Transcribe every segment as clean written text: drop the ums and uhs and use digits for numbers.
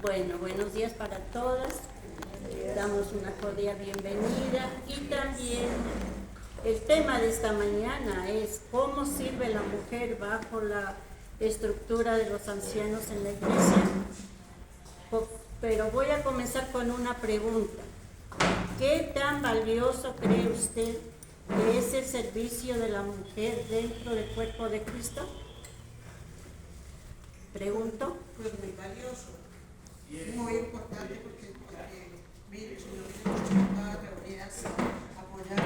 Bueno, buenos días para todas. Damos una cordial bienvenida y también el tema de esta mañana es cómo sirve la mujer bajo la estructura de los ancianos en la iglesia. Pero voy a comenzar con una pregunta. ¿Qué tan valioso cree usted que es el servicio de la mujer dentro del cuerpo de Cristo? Pregunto. Pues muy valioso, muy importante porque mire, el Señor tiene muchas reunidas a apoyar.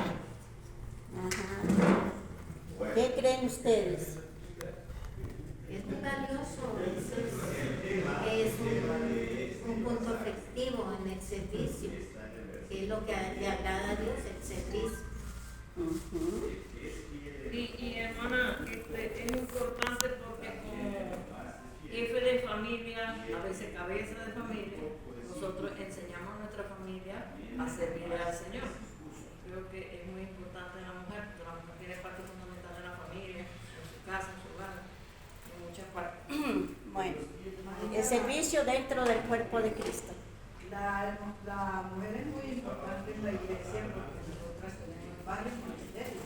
Ajá. ¿Qué creen ustedes? Es muy valioso, es un punto efectivo en el servicio, que es lo que le agrada a Dios, el servicio. Uh-huh. Y hermana, es importante porque como jefe de familia, a veces cabeza de familia, nosotros enseñamos a nuestra familia a servir al Señor. Creo que es muy importante en la mujer, porque la mujer tiene parte fundamental de la familia, en su casa, en su hogar, en muchas partes. Bueno, el servicio dentro del cuerpo de Cristo. La mujer es muy importante en la iglesia porque nosotras tenemos varios ministerios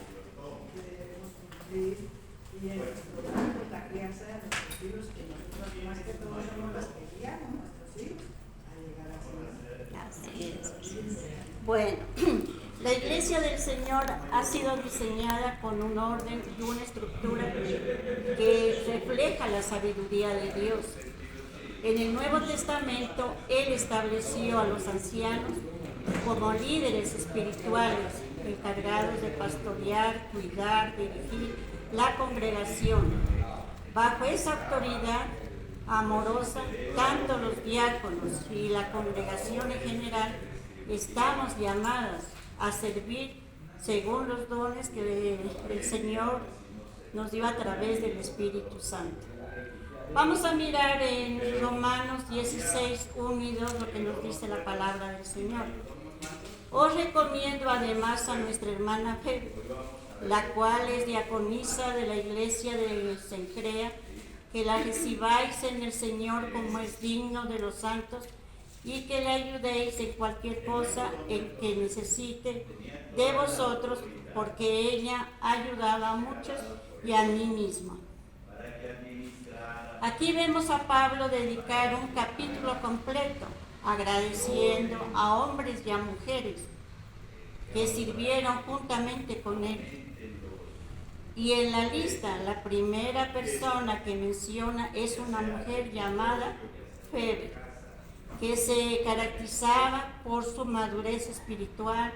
que debemos cumplir y en nuestro hogar, la crianza de nuestros hijos, que nosotros más que todo somos las que guiamos a nuestros hijos a llegar al Señor. Así es. Bueno, la iglesia del Señor ha sido diseñada con un orden y una estructura que refleja la sabiduría de Dios. En el Nuevo Testamento, Él estableció a los ancianos como líderes espirituales, encargados de pastorear, cuidar, dirigir la congregación. Bajo esa autoridad amorosa, tanto los diáconos y la congregación en general estamos llamadas a servir según los dones que el Señor nos dio a través del Espíritu Santo. Vamos a mirar en Romanos 16, 1 y 2 lo que nos dice la palabra del Señor. Os recomiendo además a nuestra hermana Febe, la cual es diaconisa de la iglesia de Cencrea, que la recibáis en el Señor como es digno de los santos y que le ayudéis en cualquier cosa en que necesite de vosotros, porque ella ha ayudado a muchos y a mí misma. Aquí vemos a Pablo dedicar un capítulo completo agradeciendo a hombres y a mujeres que sirvieron juntamente con él. Y en la lista, la primera persona que menciona es una mujer llamada Febe, que se caracterizaba por su madurez espiritual,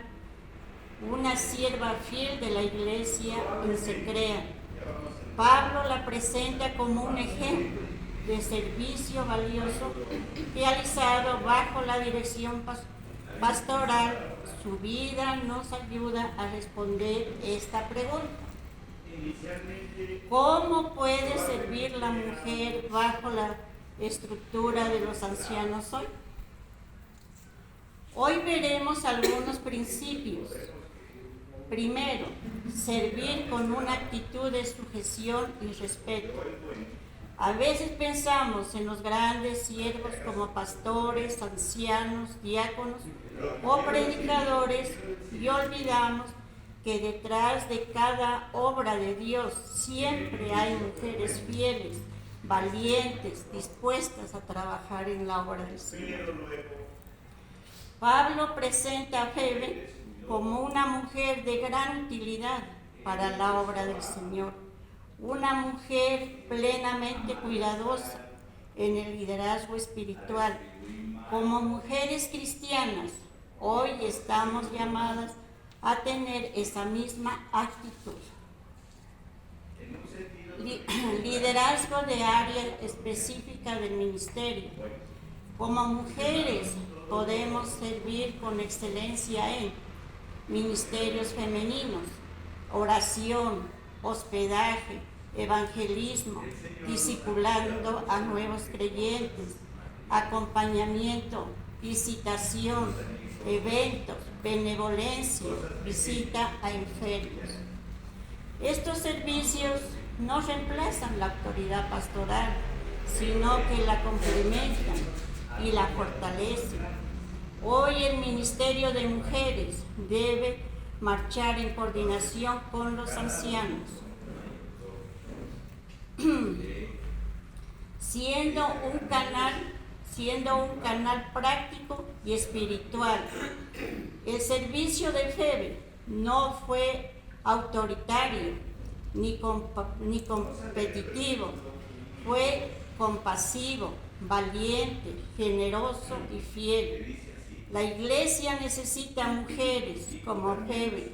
una sierva fiel de la iglesia en Cencrea. Pablo la presenta como un ejemplo de servicio valioso realizado bajo la dirección pastoral. Su vida nos ayuda a responder esta pregunta. ¿Cómo puede servir la mujer bajo la estructura de los ancianos hoy? Hoy veremos algunos principios. Primero, servir con una actitud de sujeción y respeto. A veces pensamos en los grandes siervos como pastores, ancianos, diáconos o predicadores y olvidamos que detrás de cada obra de Dios siempre hay mujeres fieles, valientes, dispuestas a trabajar en la obra del Señor. Pablo presenta a Febe como una mujer de gran utilidad para la obra del Señor, una mujer plenamente cuidadosa en el liderazgo espiritual. Como mujeres cristianas, hoy estamos llamadas a tener esa misma actitud. Liderazgo de área específica del ministerio. Como mujeres podemos servir con excelencia en ministerios femeninos, oración, hospedaje, evangelismo, discipulando a nuevos creyentes, acompañamiento, visitación, eventos, benevolencia, visita a enfermos. Estos servicios no reemplazan la autoridad pastoral, sino que la complementan y la fortalece. Hoy el ministerio de mujeres debe marchar en coordinación con los ancianos, siendo un canal práctico y espiritual. El servicio de Febe no fue autoritario ni competitivo, fue compasivo, valiente, generoso y fiel. La iglesia necesita mujeres como Febe,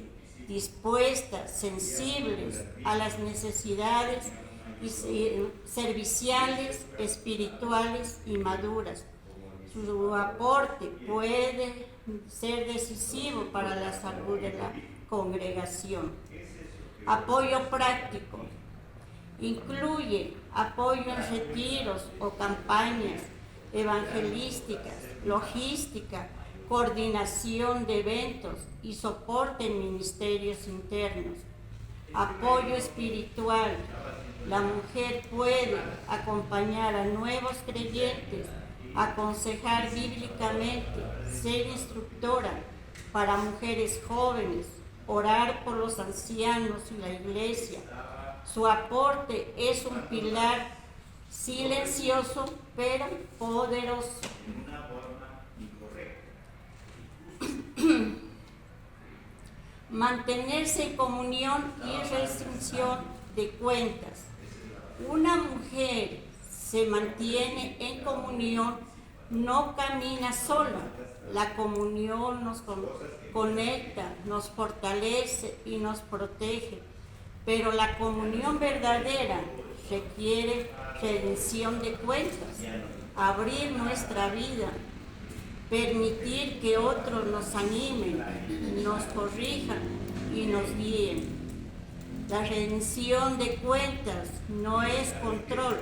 dispuestas, sensibles a las necesidades serviciales, espirituales y maduras. Su aporte puede ser decisivo para la salud de la congregación. Apoyo práctico. Incluye apoyo en retiros o campañas evangelísticas, logística, coordinación de eventos y soporte en ministerios internos. Apoyo espiritual. La mujer puede acompañar a nuevos creyentes, aconsejar bíblicamente, ser instructora para mujeres jóvenes, orar por los ancianos y la iglesia. Su aporte es un pilar silencioso pero poderoso. Mantenerse en comunión y restricción de cuentas. Una mujer se mantiene en comunión, no camina sola. La comunión nos conecta, nos fortalece y nos protege. Pero la comunión verdadera requiere rendición de cuentas, abrir nuestra vida, permitir que otros nos animen, nos corrijan y nos guíen. La rendición de cuentas no es control,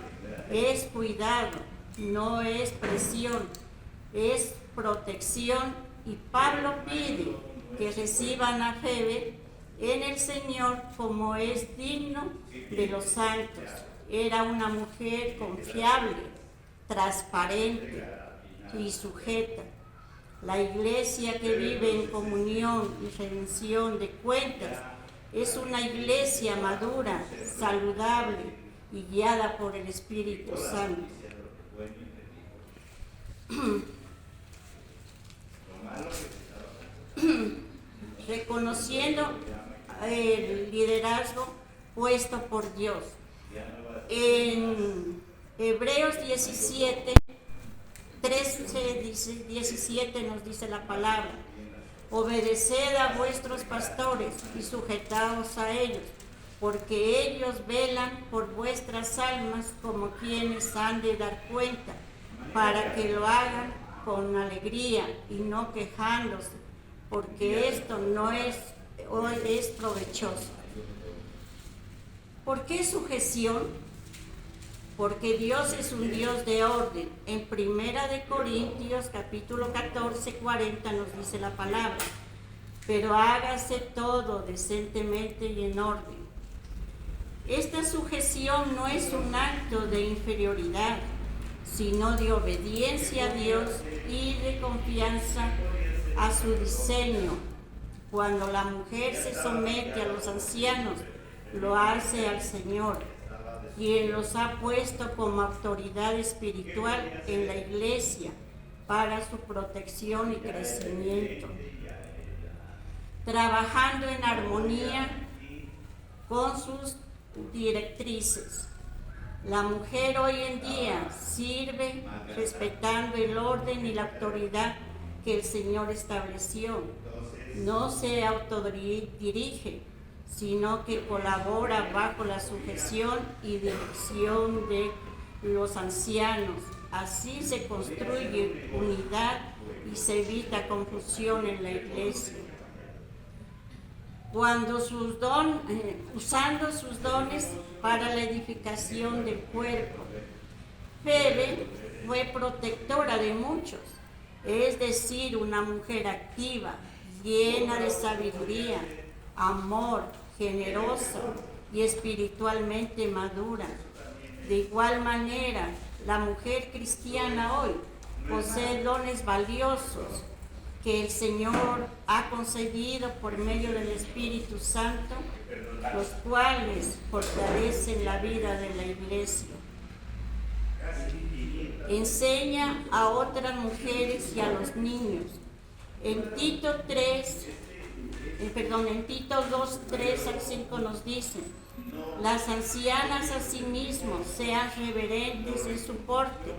es cuidado, no es presión, es protección. Y Pablo pide que reciban a Febe en el Señor como es digno de los santos. Era una mujer confiable, transparente y sujeta. La iglesia que vive en comunión y rendición de cuentas es una iglesia madura, saludable y guiada por el Espíritu Santo. Reconociendo el liderazgo puesto por Dios. En Hebreos 17, 17 nos dice la palabra: obedeced a vuestros pastores y sujetaos a ellos, porque ellos velan por vuestras almas como quienes han de dar cuenta, para que lo hagan con alegría y no quejándose, porque esto no es provechoso. ¿Por qué sujeción? Porque Dios es un Dios de orden. En 1 Corintios capítulo 14, 40 nos dice la palabra: pero hágase todo decentemente y en orden. Esta sujeción no es un acto de inferioridad, sino de obediencia a Dios y de confianza a su diseño. Cuando la mujer se somete a los ancianos, lo hace al Señor, quien los ha puesto como autoridad espiritual en la iglesia para su protección y crecimiento, trabajando en armonía con sus directrices. La mujer hoy en día sirve respetando el orden y la autoridad que el Señor estableció. No se autodirige, sino que colabora bajo la sujeción y dirección de los ancianos. Así se construye unidad y se evita confusión en la iglesia. Usando sus dones para la edificación del cuerpo. Febe fue protectora de muchos, es decir, una mujer activa, llena de sabiduría, amor, generosa y espiritualmente madura. De igual manera, la mujer cristiana hoy posee dones valiosos que el Señor ha concedido por medio del Espíritu Santo, los cuales fortalecen la vida de la iglesia. Enseña a otras mujeres y a los niños. En Tito 2, 3 al 5 nos dice: las ancianas asimismo sean reverentes en su porte,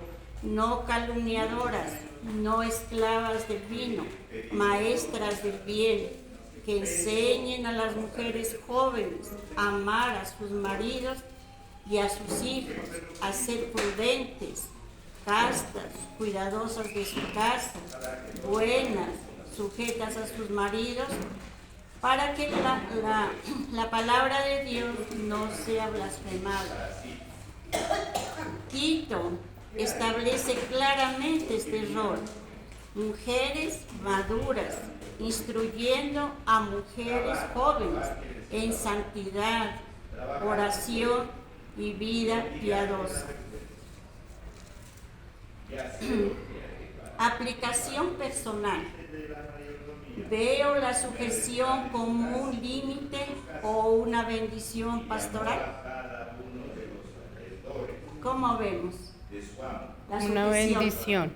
no calumniadoras, no esclavas del vino, maestras del bien, que enseñen a las mujeres jóvenes a amar a sus maridos y a sus hijos, a ser prudentes, castas, cuidadosas de su casa, buenas, sujetas a sus maridos, para que la palabra de Dios no sea blasfemada. Tito establece claramente este rol: mujeres maduras, instruyendo a mujeres jóvenes en santidad, oración y vida piadosa. Aplicación personal. ¿Veo la sujeción como un límite o una bendición pastoral? ¿Cómo vemos? La sujeción. Una bendición.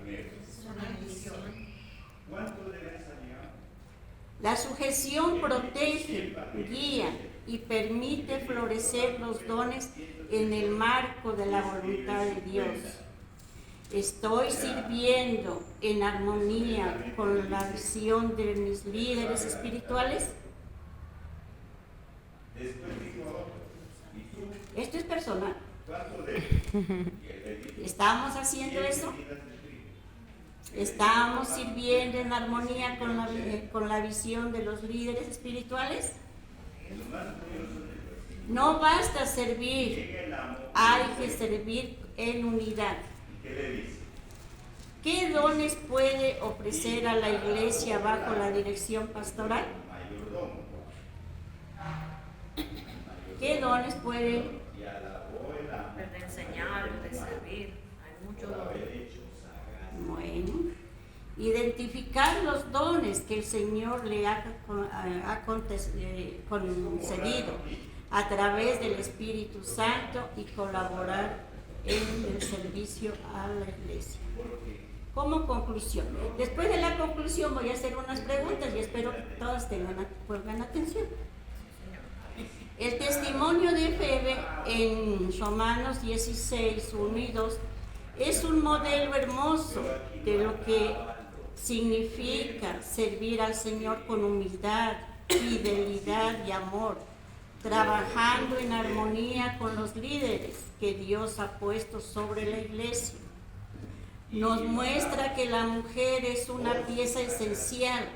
La sujeción protege, guía y permite florecer los dones en el marco de la voluntad de Dios. ¿Estoy sirviendo en armonía con la visión de mis líderes espirituales? Esto es personal. ¿Estamos haciendo eso? ¿Estamos sirviendo en armonía con la visión de los líderes espirituales? No basta servir, hay que servir en unidad. ¿Qué dones puede ofrecer a la iglesia bajo la dirección pastoral? ¿Qué dones puede? El de enseñar, el de servir, hay muchos dones. Bueno, identificar los dones que el Señor le ha concedido a través del Espíritu Santo y colaborar en el servicio a la iglesia. Como conclusión, después de la conclusión voy a hacer unas preguntas y espero que todas pongan atención. El testimonio de Febe en Romanos 16, 1 y 2 es un modelo hermoso de lo que significa servir al Señor con humildad, fidelidad y amor, trabajando en armonía con los líderes que Dios ha puesto sobre la iglesia. Nos muestra que la mujer es una pieza esencial.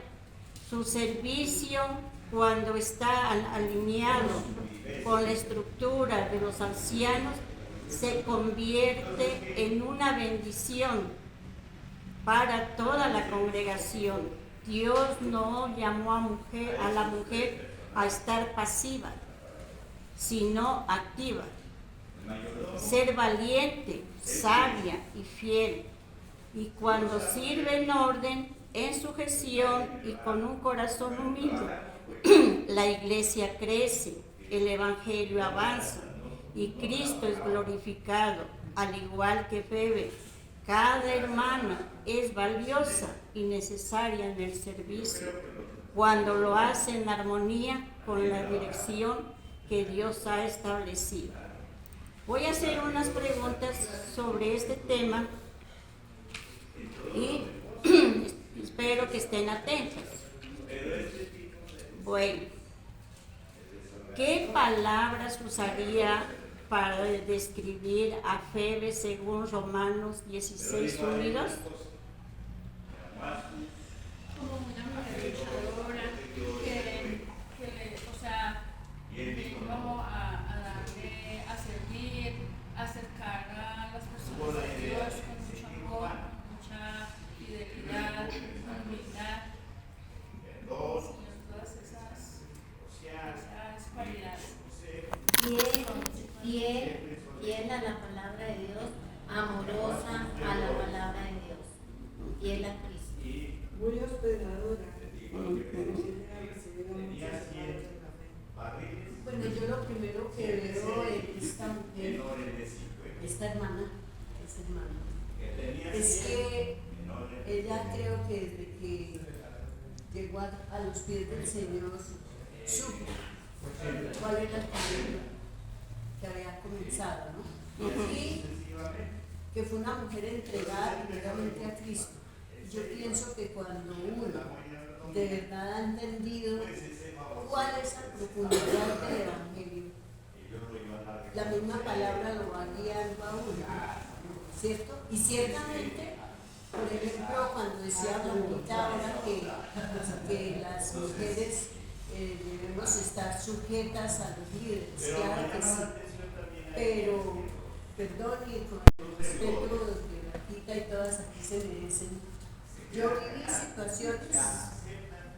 Su servicio, cuando está alineado con la estructura de los ancianos, se convierte en una bendición para toda la congregación. Dios no llamó a la mujer a estar pasiva, sino activa. Ser valiente, sabia y fiel. Y cuando sirve en orden, en sujeción y con un corazón humilde, la iglesia crece, el evangelio avanza y Cristo es glorificado, al igual que Febe. Cada hermana es valiosa y necesaria en el servicio cuando lo hace en armonía con la dirección que Dios ha establecido. Voy a hacer unas preguntas sobre este tema y espero que estén atentos. Bueno, ¿qué palabras usaría para describir a Febe según Romanos 16, 1 y 2? Como una mujer luchadora a servir, a acercar a las personas a Dios con mucho amor, con mucha fidelidad, con humildad, todas esas cualidades. Fiel a la palabra de Dios, amorosa a la palabra de Dios. fiel a Cristo. Muy hospedadora, pero sí ha recibido muchos hermanos en la fe. Bueno, yo lo primero que veo en esta mujer, esta hermana, es que ella creo que desde que llegó a los pies del Señor, supo cuál era el camino que había comenzado, ¿no? Y que fue una mujer entregada primeramente a Cristo. Yo pienso que cuando uno de verdad ha entendido cuál es la profundidad del Evangelio, la misma palabra lo va guiando a uno, ¿cierto? Y ciertamente, por ejemplo, cuando decía Blanquita ahora que las mujeres debemos estar sujetas a los líderes, claro que sí, pero, perdón, y con el respeto de Blanquita y todas aquí se merecen, yo viví situaciones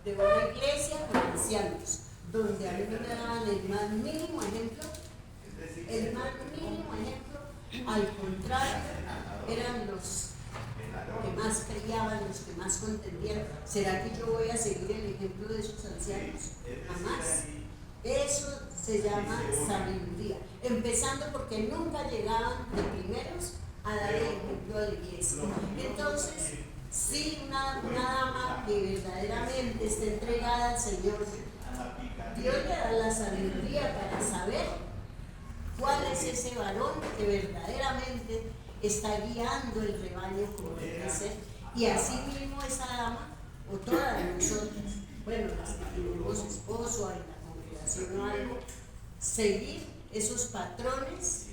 de una iglesia con ancianos, donde a mí no me daban el más mínimo ejemplo, al contrario, eran los que más criaban, los que más contendían. ¿Será que yo voy a seguir el ejemplo de esos ancianos? Jamás. Eso se llama sabiduría, empezando porque nunca llegaban de primeros a dar el ejemplo de la iglesia. Entonces, si una dama que verdaderamente está entregada al Señor, Dios le da la sabiduría para saber cuál es ese varón que verdaderamente está guiando el rebaño como debe ser. Y así mismo esa dama, o todas nosotras, bueno, las que tenemos esposo en la congregación o algo, seguir esos patrones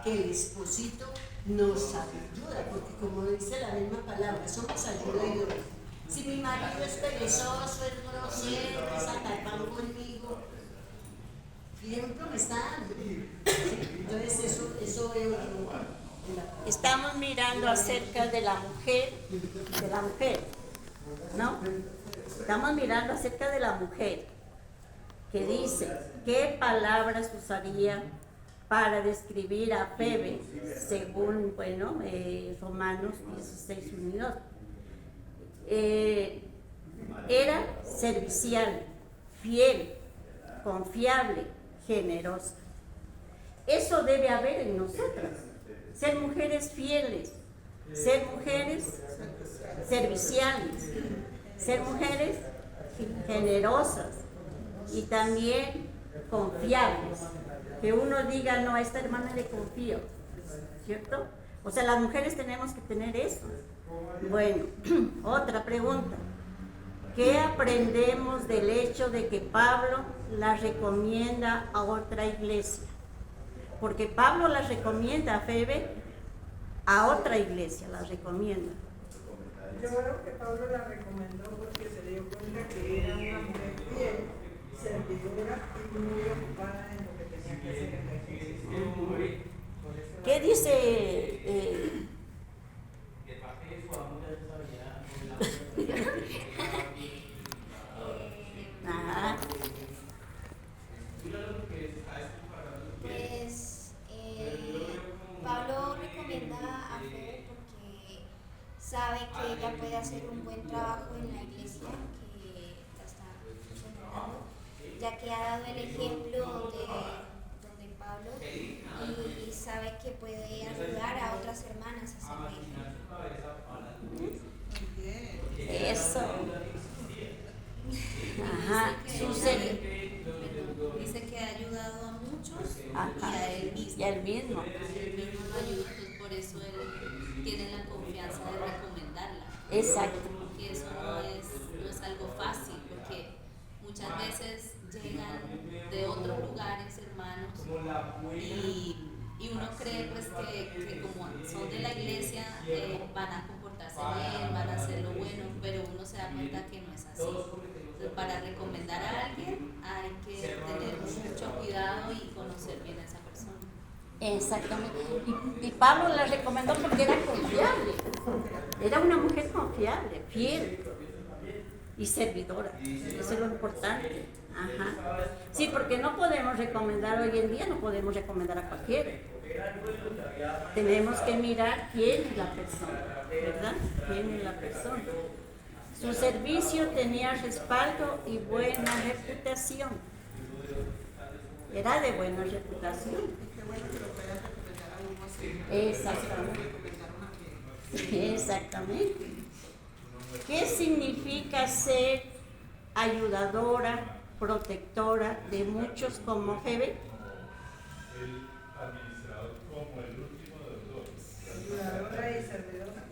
que el esposito nos ayuda, porque como dice la misma palabra, somos ayuda idónea. Si mi marido es perezoso, es grosero, es atarpán conmigo, ejemplo me está dando. Entonces eso veo yo en la palabra. Estamos mirando acerca de la mujer, ¿no? Estamos mirando acerca de la mujer, que dice, ¿qué palabras usaría para describir a Febe, según, Romanos 16:1 y 2? Era servicial, fiel, confiable, generosa. Eso debe haber en nosotras. Ser mujeres fieles, ser mujeres serviciales, ser mujeres generosas y también confiables. Que uno diga, no, a esta hermana le confío, ¿cierto? O sea, las mujeres tenemos que tener eso. Bueno, otra pregunta. ¿Qué aprendemos del hecho de que Pablo la recomienda a otra iglesia? Porque Pablo la recomienda a Febe, a otra iglesia la recomienda. Yo creo que Pablo la recomendó porque se dio cuenta que era una mujer fiel, servidora y muy ocupada en lo que tenía que hacer en la iglesia. ¿Qué dice? Pues Pablo recomienda a Febe porque sabe que ella puede hacer un buen trabajo en la iglesia que la está representando, ya que ha dado el ejemplo donde Pablo y sabe que puede ayudar a otras hermanas a servir. Eso. Ajá. Dice que ha ayudado a muchos. Ajá. Y a él mismo. Y a él mismo. Él mismo lo ayuda, entonces por eso él tiene la confianza de recomendarla. Exacto. Porque eso no es algo fácil, porque muchas veces llegan de otros lugares, hermanos, y uno cree pues que como son de la iglesia van a comportarse bien, van a hacer lo bueno, pero uno se da cuenta que no es así. Entonces, para recomendar a alguien hay que tener mucho cuidado y conocer bien a esa persona. Exactamente. Y Pablo la recomendó porque era confiable. Era una mujer confiable, fiel y servidora. Eso es lo importante. Ajá. Sí, porque no podemos recomendar hoy en día, no podemos recomendar a cualquiera. Tenemos que mirar quién es la persona. ¿verdad? Tiene la persona. Su servicio tenía respaldo y buena reputación. Era de buena reputación. Qué bueno que lo puedan recomendar a uno así. Exactamente. Recomendaron a que Exactamente. ¿Qué significa ser ayudadora, protectora de muchos como Febe? Ayudadora y servidora.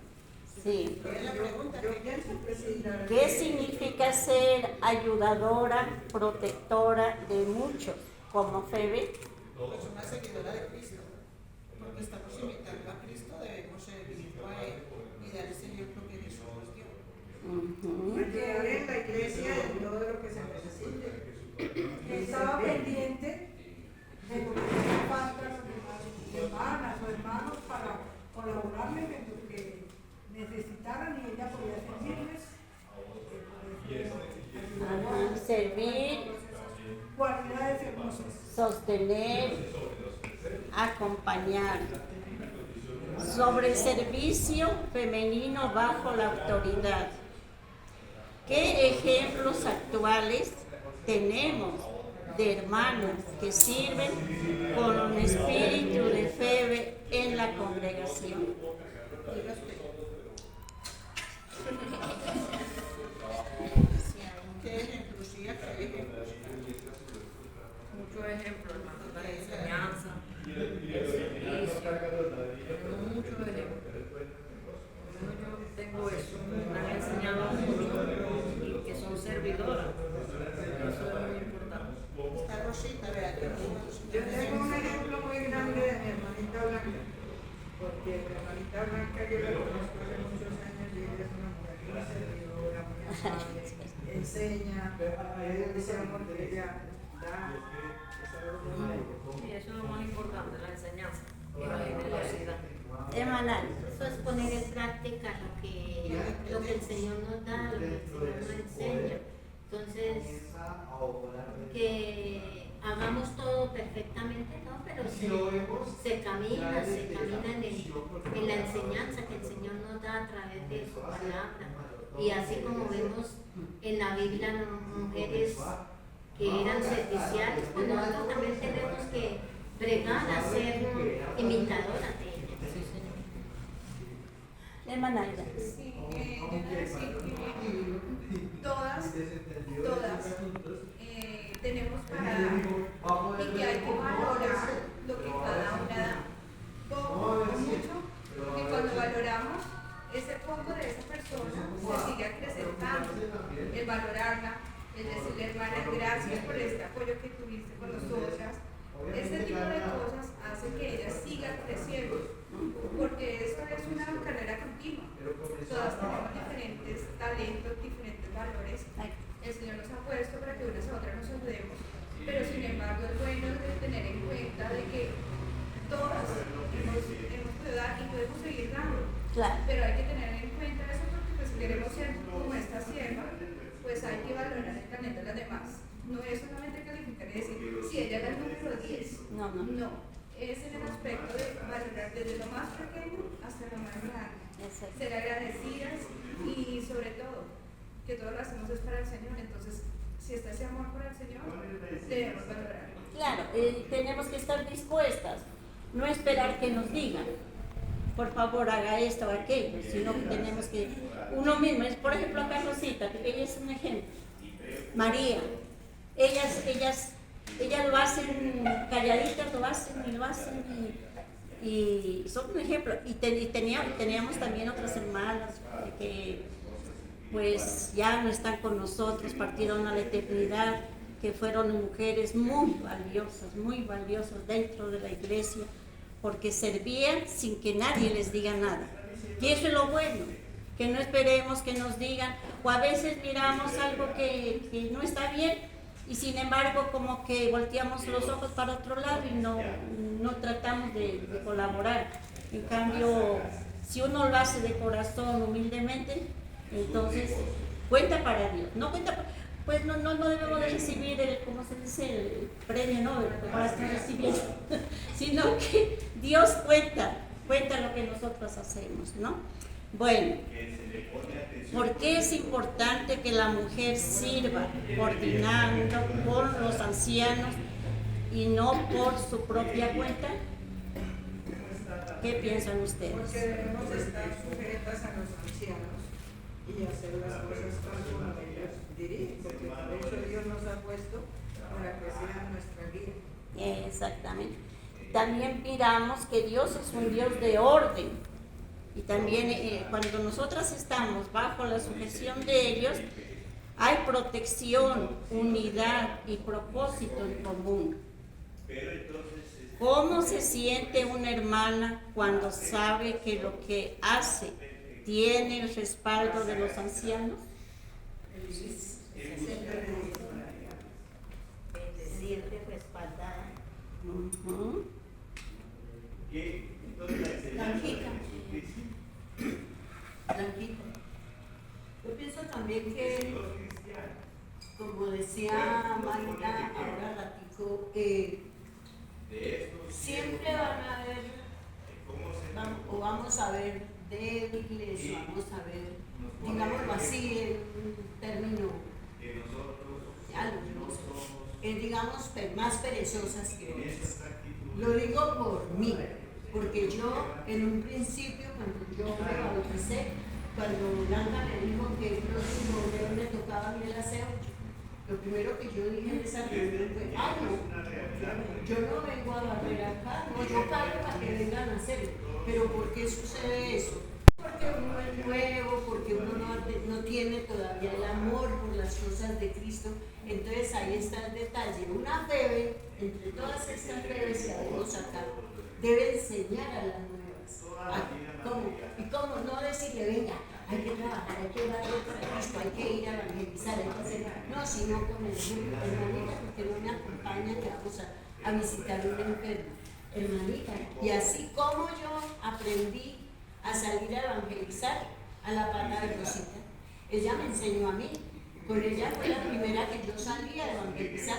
Sí. es la pregunta. Yo pienso que sí, la verdad. ¿Qué significa ser ayudadora, protectora de muchos como Febe? Pues una seguidora de Cristo, porque estamos imitando a Cristo, debemos seguirlo a Él y dar ese ejemplo que Jesús nos dio. Ayudar en la iglesia en todo lo que se necesite. Estaba pendiente de lo que hacía falta las hermanas o hermanos para colaborarle en lo que necesitaran y ella podía servirles. Servir, Cualidades hermosas. sostener, acompañar. Sobre servicio femenino bajo la autoridad. ¿Qué ejemplos actuales tenemos de hermanas que sirven con un espíritu de fe en la congregación? ¿Qué ejemplos? Sí, ¿qué ejemplos? Muchos ejemplos, hermano, la enseñanza, el servicio, muchos ejemplos. Yo tengo eso, me han enseñado mucho y que son servidoras. Eso es muy importante. Está Rosita, vea, que Yo tengo un ejemplo muy grande de mi hermanita Blanca, porque mi hermanita Blanca yo la conozco hace muchos años y ella es una mujer muy servidora, muy amable, enseña, ese amor que ella da, es algo muy bello. Y eso es lo más importante, la enseñanza y la generosidad. Emanal. Eso es poner en práctica lo que el Señor nos da, lo que el Señor nos enseña. Entonces, que hagamos todo perfectamente, ¿no? Pero se camina en la enseñanza que el Señor nos da a través de su palabra. Y así como vemos en la Biblia mujeres que eran serviciales, pues nosotros también tenemos que bregar a ser imitadoras de ellas. Emanalda. Sí, yo quiero decir que todas tenemos para dar y que hay que valorar lo que cada una da, poco o mucho, porque cuando valoramos ese poco de esa persona se sigue acrecentando, el valorarla, el decirle hermana gracias por este apoyo que tuviste con nosotras. Este tipo de cosas hace que ella siga creciendo, porque esto es una carrera continua. Todas tenemos diferentes talentos, diferentes valores. El Señor nos ha puesto para que unas a otras nos ayudemos, pero sin embargo es bueno de tener en cuenta de que todas hemos podido dar y podemos seguir dando. Claro. Pero hay que tener en cuenta eso porque pues, si queremos ser como esta sierva, pues hay que valorar el talento de las demás. No es solamente calificar y decir, si ella era el número 10. No. No, es en el aspecto de valorar desde lo más pequeño hasta lo más grande. Exacto. Ser agradecidas y sobre todo, que todo lo hacemos es para el Señor. Entonces, si está ese amor por el Señor, debemos valorarlo. Claro, tenemos que estar dispuestas, no esperar que nos digan, por favor haga esto o aquello, sino que tenemos que, uno mismo, es por ejemplo acá Rosita, que ella es un ejemplo, María, ellas lo hacen calladitas, lo hacen y son un ejemplo, y teníamos también otras hermanas que pues ya no están con nosotros, partieron a la eternidad, que fueron mujeres muy valiosas dentro de la iglesia, porque servían sin que nadie les diga nada. Y eso es lo bueno, que no esperemos que nos digan, o a veces miramos algo que no está bien, y sin embargo como que volteamos los ojos para otro lado y no tratamos de colaborar. En cambio, si uno lo hace de corazón, humildemente, entonces cuenta para Dios, no cuenta pues no debemos de recibir como se dice, el premio Nobel para estar recibiendo, sino que Dios cuenta lo que nosotros hacemos, ¿no? Bueno, ¿por qué es importante que la mujer sirva coordinando con los ancianos y no por su propia cuenta? ¿Qué piensan ustedes? Porque debemos estar sujetas a los ancianos y hacer las cosas tal como ellos dirigen, porque por eso Dios nos ha puesto para que sean nuestra guía. Exactamente. También miramos que Dios es un Dios de orden. Y también cuando nosotras estamos bajo la sujeción de ellos, hay protección, unidad y propósito en común. ¿Cómo se siente una hermana cuando sabe que lo que hace tiene el respaldo de los ancianos? Bendecirte, respaldada. Blanquita. Yo pienso también que, como decía Magda ahora ratico, siempre van a haber, vamos a ver débiles, vamos a ver, digámoslo así, en un término, digamos, más perezosas que otras. Lo digo por mí, porque yo en un principio, cuando yo me bauticé, cuando Blanca me dijo que el próximo obrero le tocaba a mí el aseo, lo primero que yo dije en esa reunión fue, ay no, yo no vengo a barrer acá, no, yo pago para que vengan a hacerlo. Pero ¿por qué sucede eso? Porque uno es nuevo, porque uno no tiene todavía el amor por las cosas de Cristo. Entonces ahí está el detalle. Una febe, entre todas estas febes que haremos acá, debe enseñar a las nuevas. ¿Y cómo? No decirle, venga, hay que trabajar, hay que darle para Cristo, hay que ir a evangelizar, hay que hacer. No, sino con el ejemplo. Hermanita, porque no me acompaña que vamos a visitar un enfermo. Hermanita. Y así como yo aprendí a salir a evangelizar a la pana de Rosita, ella me enseñó a mí. Con ella fue la primera que yo salí a evangelizar,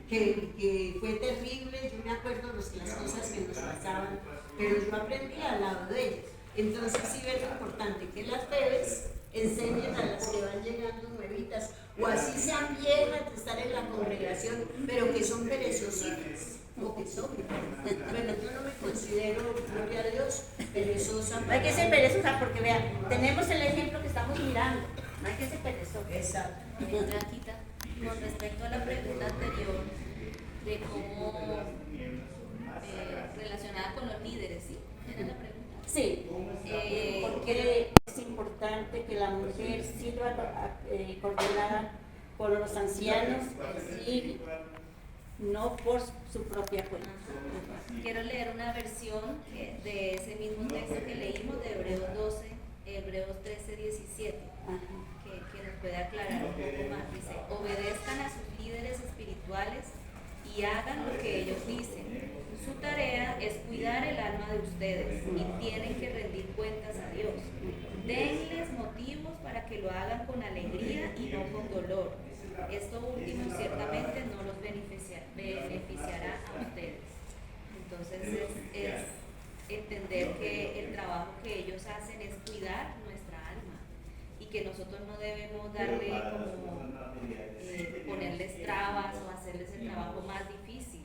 que fue terrible. Yo me acuerdo las cosas que nos pasaban, pero yo aprendí al lado de ellas. Entonces sí es importante que las bebés enseñen a las que van llegando nuevitas, o así sean viejas de estar en la congregación, pero que son perezositas. O que son. Bueno, yo no me considero, gloria a Dios, perezosa. No hay que ser perezosa porque vean, tenemos el ejemplo que estamos mirando. No hay que ser perezosa. Exacto. Blanquita, con respecto a la pregunta anterior de cómo relacionada con los líderes, ¿sí? ¿Era la pregunta? Sí, porque es importante que la mujer sirva coordinada con los ancianos y no por su propia cuenta. Quiero leer una versión de ese mismo texto que leímos de Hebreos 12, Hebreos 13, 17, que nos puede aclarar un poco más. Dice, obedezcan a sus líderes espirituales y hagan lo que ellos dicen. Su tarea es cuidar el alma de ustedes y tienen que rendir cuentas a Dios. Denles motivos para que lo hagan con alegría y no con dolor. Esto último ciertamente no los beneficiará a ustedes. Entonces es entender que el trabajo que ellos hacen es cuidar nuestra alma y que nosotros no debemos darle como ponerles trabas o hacerles el trabajo más difícil,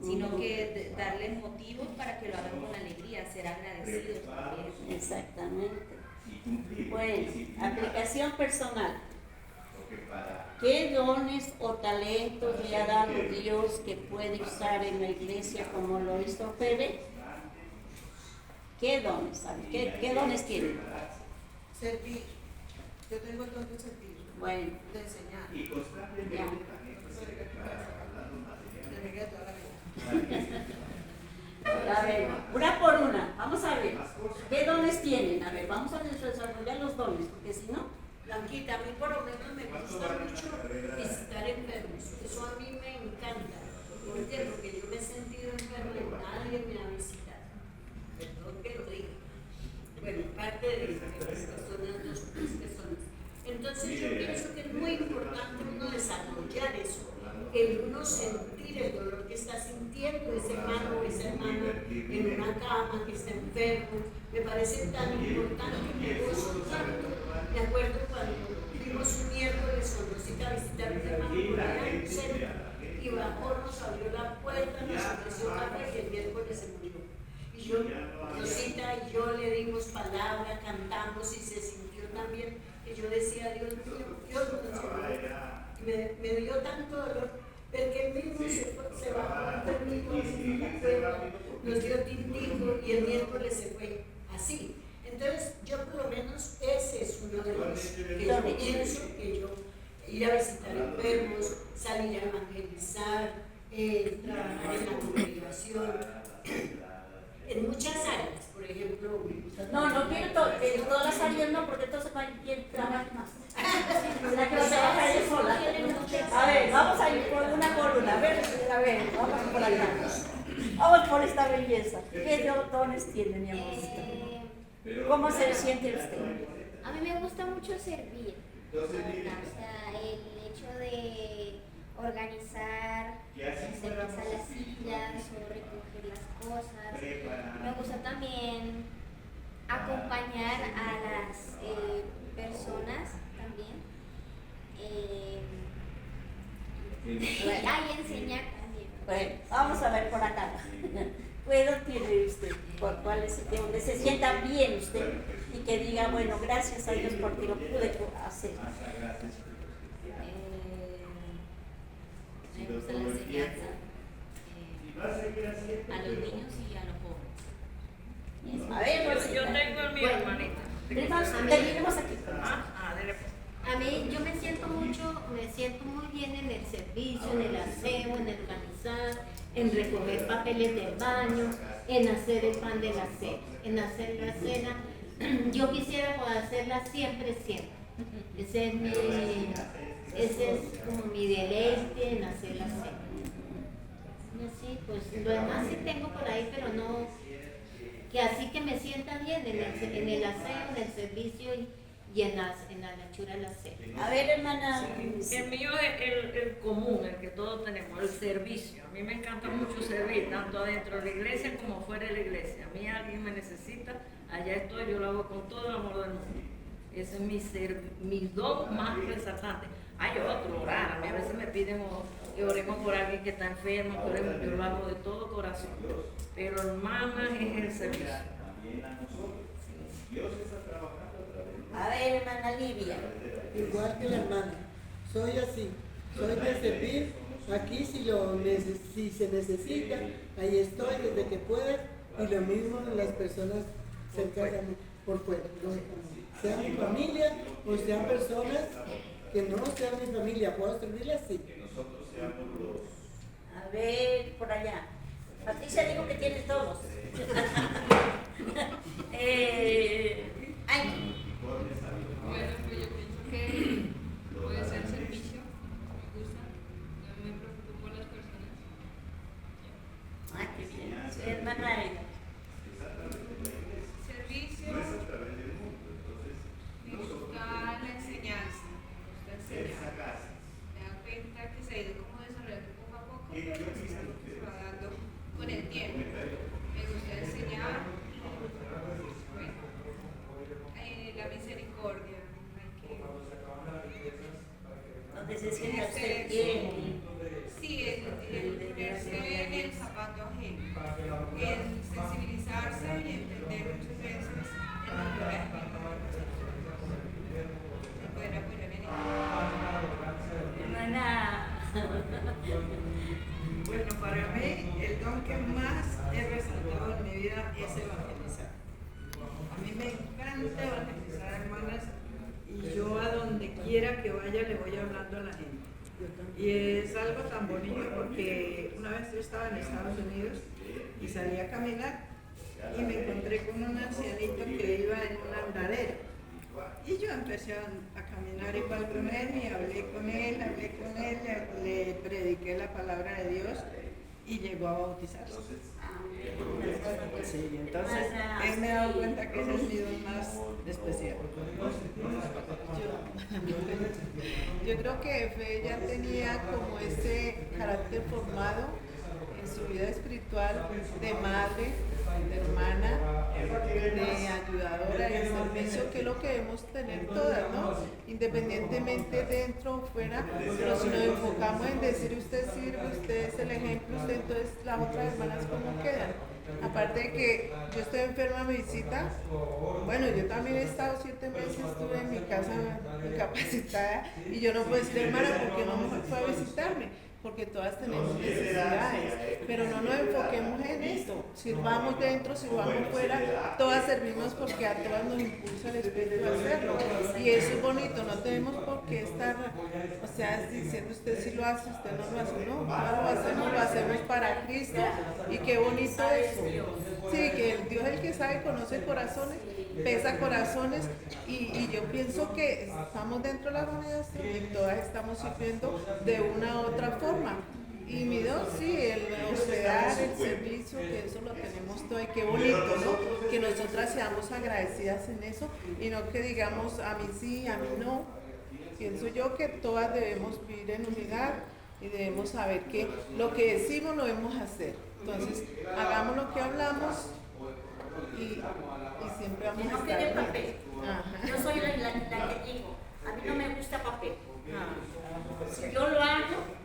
sino que darles motivos para que lo hagan con alegría, ser agradecidos también. Exactamente. Bueno, aplicación personal. ¿Qué dones o talentos le ha dado Dios que puede usar en la iglesia como lo hizo Febe? ¿Qué dones? ¿Qué dones tiene? Servir. Yo tengo el don de servir. Bueno, De enseñar. ya. A ver, una por una, vamos a ver. ¿Qué dones tienen? A ver, vamos a desarrollar los dones, porque si no, Blanquita, a mí por lo menos me gusta mucho visitar enfermos. Eso a mí me encanta. ¿Por qué? Porque yo me he sentido enferma y nadie me ha visitado. Perdón que lo diga. Bueno, parte de estas personas, dos personas. Entonces yo pienso que es muy importante uno desarrollar eso. El uno sentir el dolor que está sintiendo ese hermano o esa hermana en una cama, que está enfermo, me parece tan importante, me gozo tanto. Me acuerdo cuando fuimos un miércoles con Rosita a visitar a un hermano por allá en un centro, y bajó, nos abrió la puerta, nos ofreció café y el miércoles se murió. Y yo, Rosita y yo le dimos palabra, cantamos y se sintió tan bien que yo decía, Dios mío, Dios nos llevó. Y me dio tanto dolor ver que él mismo se bajó enfermito en la puerta, nos dio tintico y el miércoles se fue así. Entonces, yo por lo menos ese es uno de los que yo pienso que yo ir a visitar enfermos, salir a evangelizar, trabajar en la congregación, en muchas áreas, por ejemplo. No quiero en todas las áreas no, porque entonces va a ir trabajar más. ¿Será que vas a trabajar yo sola? A ver, vamos a ir por una. A ver, vamos por acá. Vamos por esta belleza. ¿Qué dones tiene mi amorcito? ¿Cómo se siente usted? A mí me gusta mucho servir, o sea, el hecho de organizar, servir las sillas o recoger las cosas. Me gusta también acompañar a las personas también. Y enseñar también. Bueno, vamos a ver por acá. ¿Qué don tiene usted? ¿Por cuál es el donde se sienta bien usted y que diga, bueno, gracias a Dios porque lo pude hacer? Me gusta la enseñanza a los niños y a los jóvenes. A ver, pues, yo tengo el mío, hermanita. Terminemos aquí. Dale. A mí yo me siento muy bien en el servicio, en el aseo, en el organizar, en recoger papeles del baño, en hacer el pan de la cena, en hacer la cena. Yo quisiera poder hacerla siempre. Ese es como mi deleite en hacer la cena. Y así, pues lo demás sí tengo por ahí, pero no, que así que me sienta bien en el aseo, en el servicio y en la lechura de la cena. A ver, hermana. El mío es el común, el que todos tenemos, el servicio. A mí me encanta mucho servir, tanto adentro de la iglesia como fuera de la iglesia. A mí alguien me necesita, allá estoy, yo lo hago con todo el amor del mundo. Ese es mi don más resaltante. Hay otro, orar. A mí a veces me piden que oremos por alguien que está enfermo, que oremos, yo lo hago de todo corazón. Pero el más es el servicio. A ver, hermana Livia. Igual que la hermana, soy así, soy de servir, aquí si se necesita, ahí estoy desde que pueda, y lo mismo en las personas cercanas por fuera, lógicamente. Sea mi familia o sean personas que no sean mi familia, puedo servirles así. A ver, por allá. Patricia dijo que tiene todos. Ay. Bueno, pues yo pienso que puede ser servicio, me gusta, yo me preocupo por las personas. Ay, qué bien. Sí, hermana Aida. Servicio, me gusta la enseñanza, me gusta enseñar. Me da cuenta que se ha ido como desarrollando poco a poco, pero pues es algo que se va dando con el tiempo. Me gusta enseñar, bueno, la misericordia. Donde se sienta usted bien. Sí, el ponerse en el zapato ajeno, el sensibilizarse y entender muchas veces el dolor ajeno. El poder apoyar en ello. Hermana. Bueno, para mí el don que más he resaltado en mi vida es evangelizar. A mí me encanta evangelizar, hermanas, y yo a donde quiera que vaya le voy hablando a la gente. Y es algo tan bonito porque una vez yo estaba en Estados Unidos y salí a caminar y me encontré con un ancianito que iba en una andadera. Y yo empecé a caminar igual con él y hablé con él, le prediqué la palabra de Dios y llegó a bautizarse. Sí, entonces él me ha dado cuenta que ese es mi don más especial. Yo creo que Fe ya tenía como ese carácter formado en su vida espiritual de madre, de hermana, de ayudadora, de servicio, que es lo que debemos tener todas, ¿no? Independientemente dentro o fuera, pero si nos enfocamos en decir usted sirve, usted es el ejemplo, usted, entonces las otras hermanas ¿cómo quedan? Aparte de que yo estoy enferma, me visita, bueno, yo también he estado 7 meses, estuve en mi casa incapacitada y yo no puedo decir, hermana, ¿por qué no me fue a visitarme? Porque todas tenemos necesidades, pero no nos enfoquemos en esto, sirvamos dentro, sirvamos fuera, todas servimos porque a todas nos impulsa el Espíritu a hacerlo, y eso es bonito, no tenemos por qué estar, o sea, diciendo usted sí lo hace, usted no lo hace, no, no lo hacemos para Cristo, y qué bonito eso, sí, que el Dios es el que sabe, conoce corazones, pesa corazones, y yo pienso que estamos dentro de la organización y todas estamos sirviendo de una u otra forma. Y mi Dios, sí, el hospedar, el servicio, que eso lo tenemos todo y qué bonito, ¿no? Que nosotras seamos agradecidas en eso y no que digamos a mí sí, a mí no. Pienso yo que todas debemos vivir en unidad y debemos saber que lo que decimos lo debemos hacer. Entonces, hagamos lo que hablamos y siempre vamos a estar. Que no quede papel. Ajá. Yo soy la que digo, a mí no me gusta papel. Si yo lo hago,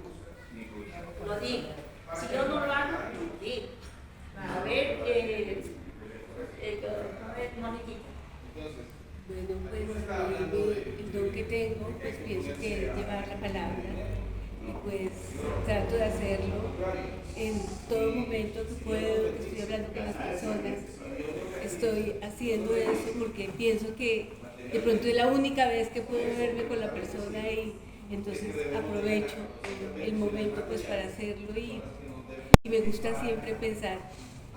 lo digo. Si yo no lo hago, lo digo. A ver, Moniquita. Bueno, pues el don que tengo, pues pienso que es llevar la palabra y pues trato de hacerlo en todo momento que puedo, que estoy hablando con las personas, estoy haciendo eso porque pienso que de pronto es la única vez que puedo verme con la persona y entonces aprovecho el momento pues para hacerlo y me gusta siempre pensar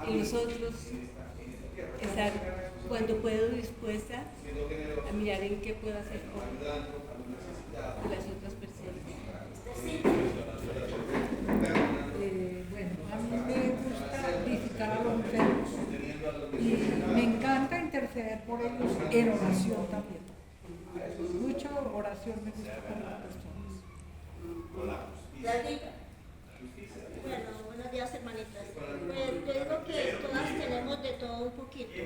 en los otros, estar cuando puedo dispuesta a mirar en qué puedo hacer con las otras personas. Bueno, a mí me gusta visitar a los enfermos y me encanta interceder por ellos en oración también. Mucha oración me gusta para las personas. Bueno, buenos días, hermanitas. Pues yo digo que todas tenemos de todo un poquito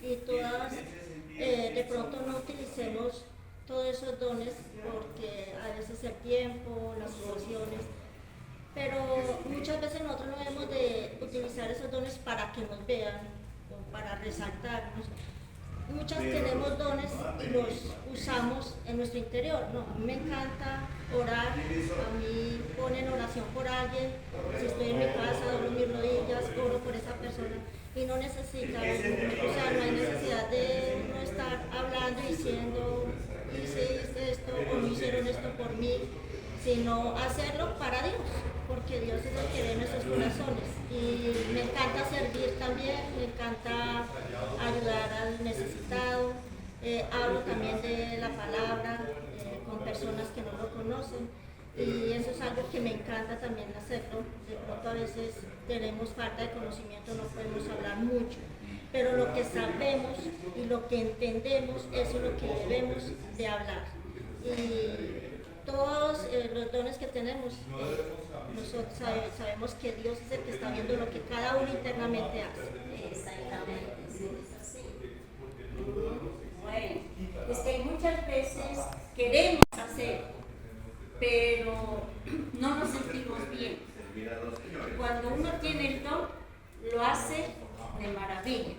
y todas de pronto no utilicemos todos esos dones porque a veces el tiempo, las situaciones, pero muchas veces nosotros no debemos de utilizar esos dones para que nos vean o para resaltarnos. Muchas tenemos dones y los usamos en nuestro interior. No, a mí me encanta orar, a mí ponen oración por alguien, si estoy en mi casa, doblo mis rodillas, oro por esa persona y no necesita, o sea, no hay necesidad de no estar hablando y diciendo, hice esto o no hicieron esto por mí, sino hacerlo para Dios, porque Dios es el que ve nuestros corazones. Y me encanta servir también, me encanta ayudar al necesitado, hablo también de la palabra con personas que no lo conocen y eso es algo que me encanta también hacerlo. De pronto a veces tenemos falta de conocimiento, no podemos hablar mucho, pero lo que sabemos y lo que entendemos, eso es lo que debemos de hablar. Y todos los dones que tenemos, nosotros sabemos que Dios es el que está viendo lo que cada uno internamente hace. Exactamente, sí, es así. Bueno, es que muchas veces queremos hacer, pero no nos sentimos bien. Cuando uno tiene el don, lo hace de maravilla,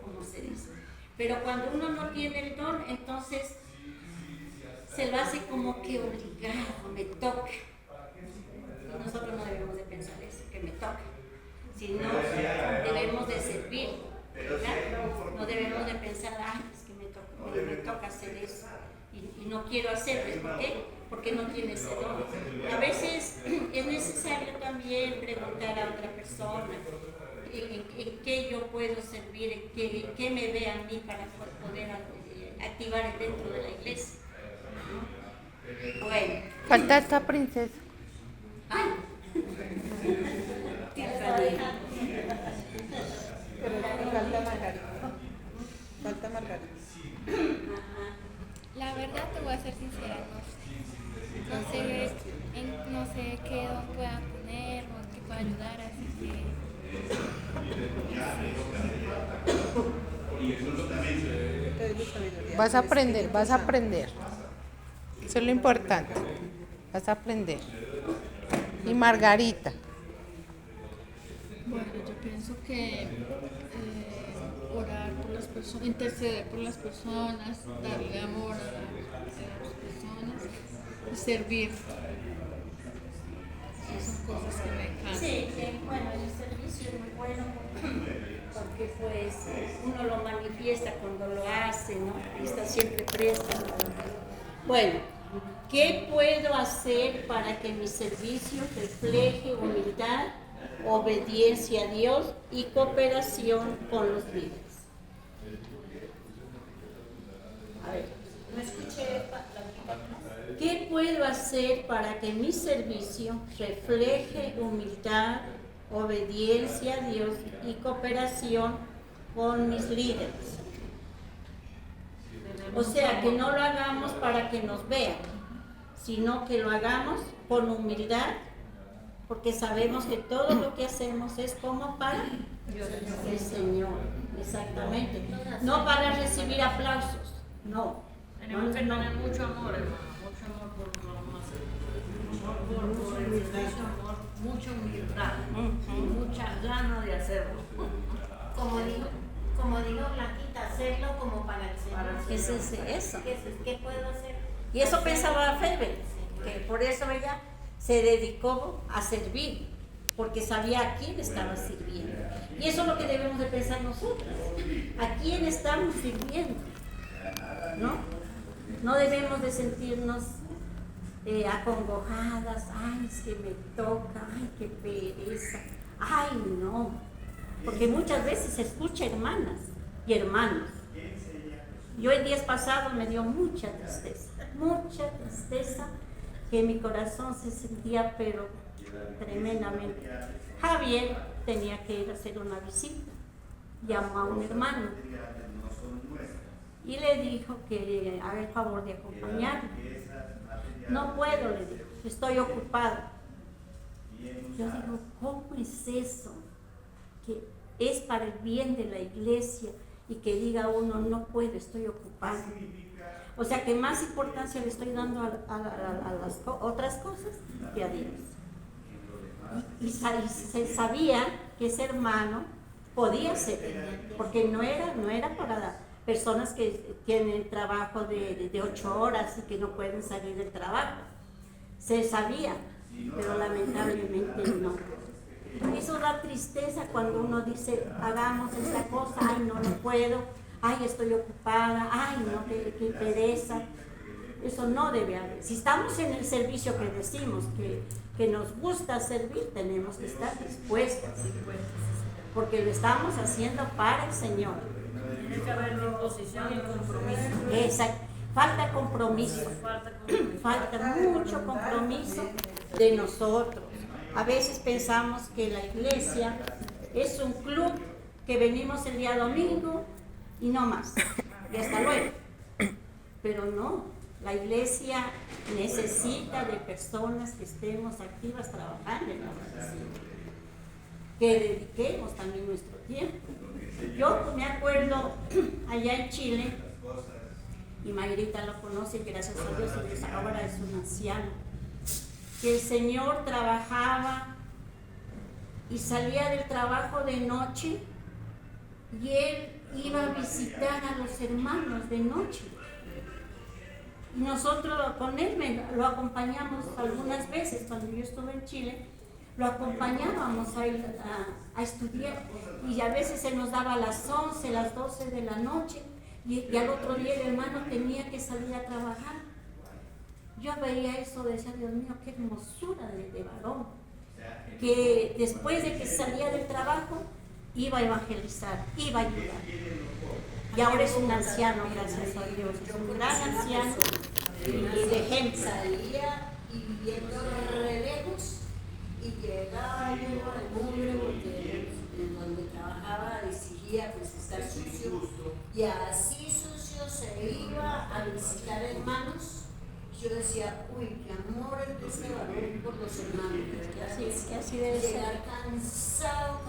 como se dice. Pero cuando uno no tiene el don, entonces se lo hace como que obligado, me toca. Y nosotros no debemos de pensar eso, que me toca, sino debemos de servir, ¿verdad? No debemos de pensar, ay, es que me toca hacer eso y no quiero hacerlo. ¿Por qué? Porque no tiene ese don. A veces es necesario también preguntar a otra persona en qué yo puedo servir, en qué me ve a mí para poder activar dentro de la iglesia. Bueno. Falta esta princesa. Ay. Falta Margarita. Falta Margarita. La verdad te voy a ser sincera, no sé qué don pueda poner o en qué pueda ayudar, así que Vas a aprender, vas a aprender. Eso es lo importante. Vas a aprender. Y Margarita. Bueno, yo pienso que orar por las personas, interceder por las personas, darle amor a las personas y servir. Esas son cosas que me encantan. Sí, bueno, el servicio es muy bueno porque pues uno lo manifiesta cuando lo hace, ¿no? Y está siempre presto. Bueno, ¿qué puedo hacer para que mi servicio refleje humildad, obediencia a Dios y cooperación con los líderes? A ver, no escuché la ¿qué puedo hacer para que mi servicio refleje humildad, obediencia a Dios y cooperación con mis líderes? O sea, que no lo hagamos para que nos vean, sino que lo hagamos con humildad, porque sabemos que todo lo que hacemos es como para el Señor, exactamente. No para recibir aplausos, no. Tenemos que tener mucho amor, hermano, mucho amor por lo que vamos a hacer. Por el servicio, amor, mucha humildad y muchas ganas de hacerlo. Como digo Blanquita, hacerlo como para el Señor. Eso. ¿Qué puedo hacer? Y eso pensaba Febe, que por eso ella se dedicó a servir, porque sabía a quién estaba sirviendo. Y eso es lo que debemos de pensar nosotros. ¿A quién estamos sirviendo? No debemos de sentirnos acongojadas. Ay, es que me toca, ay, qué pereza. Ay, no. Porque muchas veces se escucha hermanas y hermanos. Yo el día pasado me dio mucha tristeza, que mi corazón se sentía pero tremendamente. Javier tenía que ir a hacer una visita, llamó a un hermano y le dijo que haga el favor de acompañarme. No puedo, le dijo, estoy ocupado. Yo digo, ¿cómo es eso? Que es para el bien de la iglesia y que diga uno, no puedo, estoy ocupado. O sea que más importancia le estoy dando a las otras cosas que a Dios. Y se sabía que ese hermano podía ser, porque no era para personas que tienen trabajo de 8 horas y que no pueden salir del trabajo. Se sabía, pero lamentablemente no. Eso da tristeza cuando uno dice, hagamos esta cosa, ay, no puedo, ay, estoy ocupada, ay, no, qué pereza. Eso no debe haber. Si estamos en el servicio que decimos que nos gusta servir, tenemos que estar dispuestas, porque lo estamos haciendo para el Señor. Tiene que haber disposición y compromiso. Exacto. Falta compromiso. Falta mucho compromiso de nosotros. A veces pensamos que la iglesia es un club que venimos el día domingo y no más, y hasta luego. Pero no, la iglesia necesita de personas que estemos activas trabajando en la iglesia, que dediquemos también nuestro tiempo. Yo me acuerdo allá en Chile, y Mayrita lo conoce, gracias a Dios, y ahora es un anciano, que el Señor trabajaba y salía del trabajo de noche y él iba a visitar a los hermanos de noche. Y nosotros con él lo acompañamos algunas veces cuando yo estuve en Chile, lo acompañábamos a ir a estudiar y a veces se nos daba a las 11, las 12 de la noche y al otro día el hermano tenía que salir a trabajar. Yo veía eso, decía, Dios mío, qué hermosura de varón, que después de que salía del trabajo iba a evangelizar, iba a ayudar. Y ahora es un anciano, gracias a Dios, es un gran anciano y de gente. Salía y viviendo re lejos y llegaba lleno de mugre porque en donde trabajaba exigía pues estar sucio y así sucio se iba a visitar hermanos. Yo decía, uy, qué amor es de ese varón por los hermanos. Que así debe ser. Llegar cansado,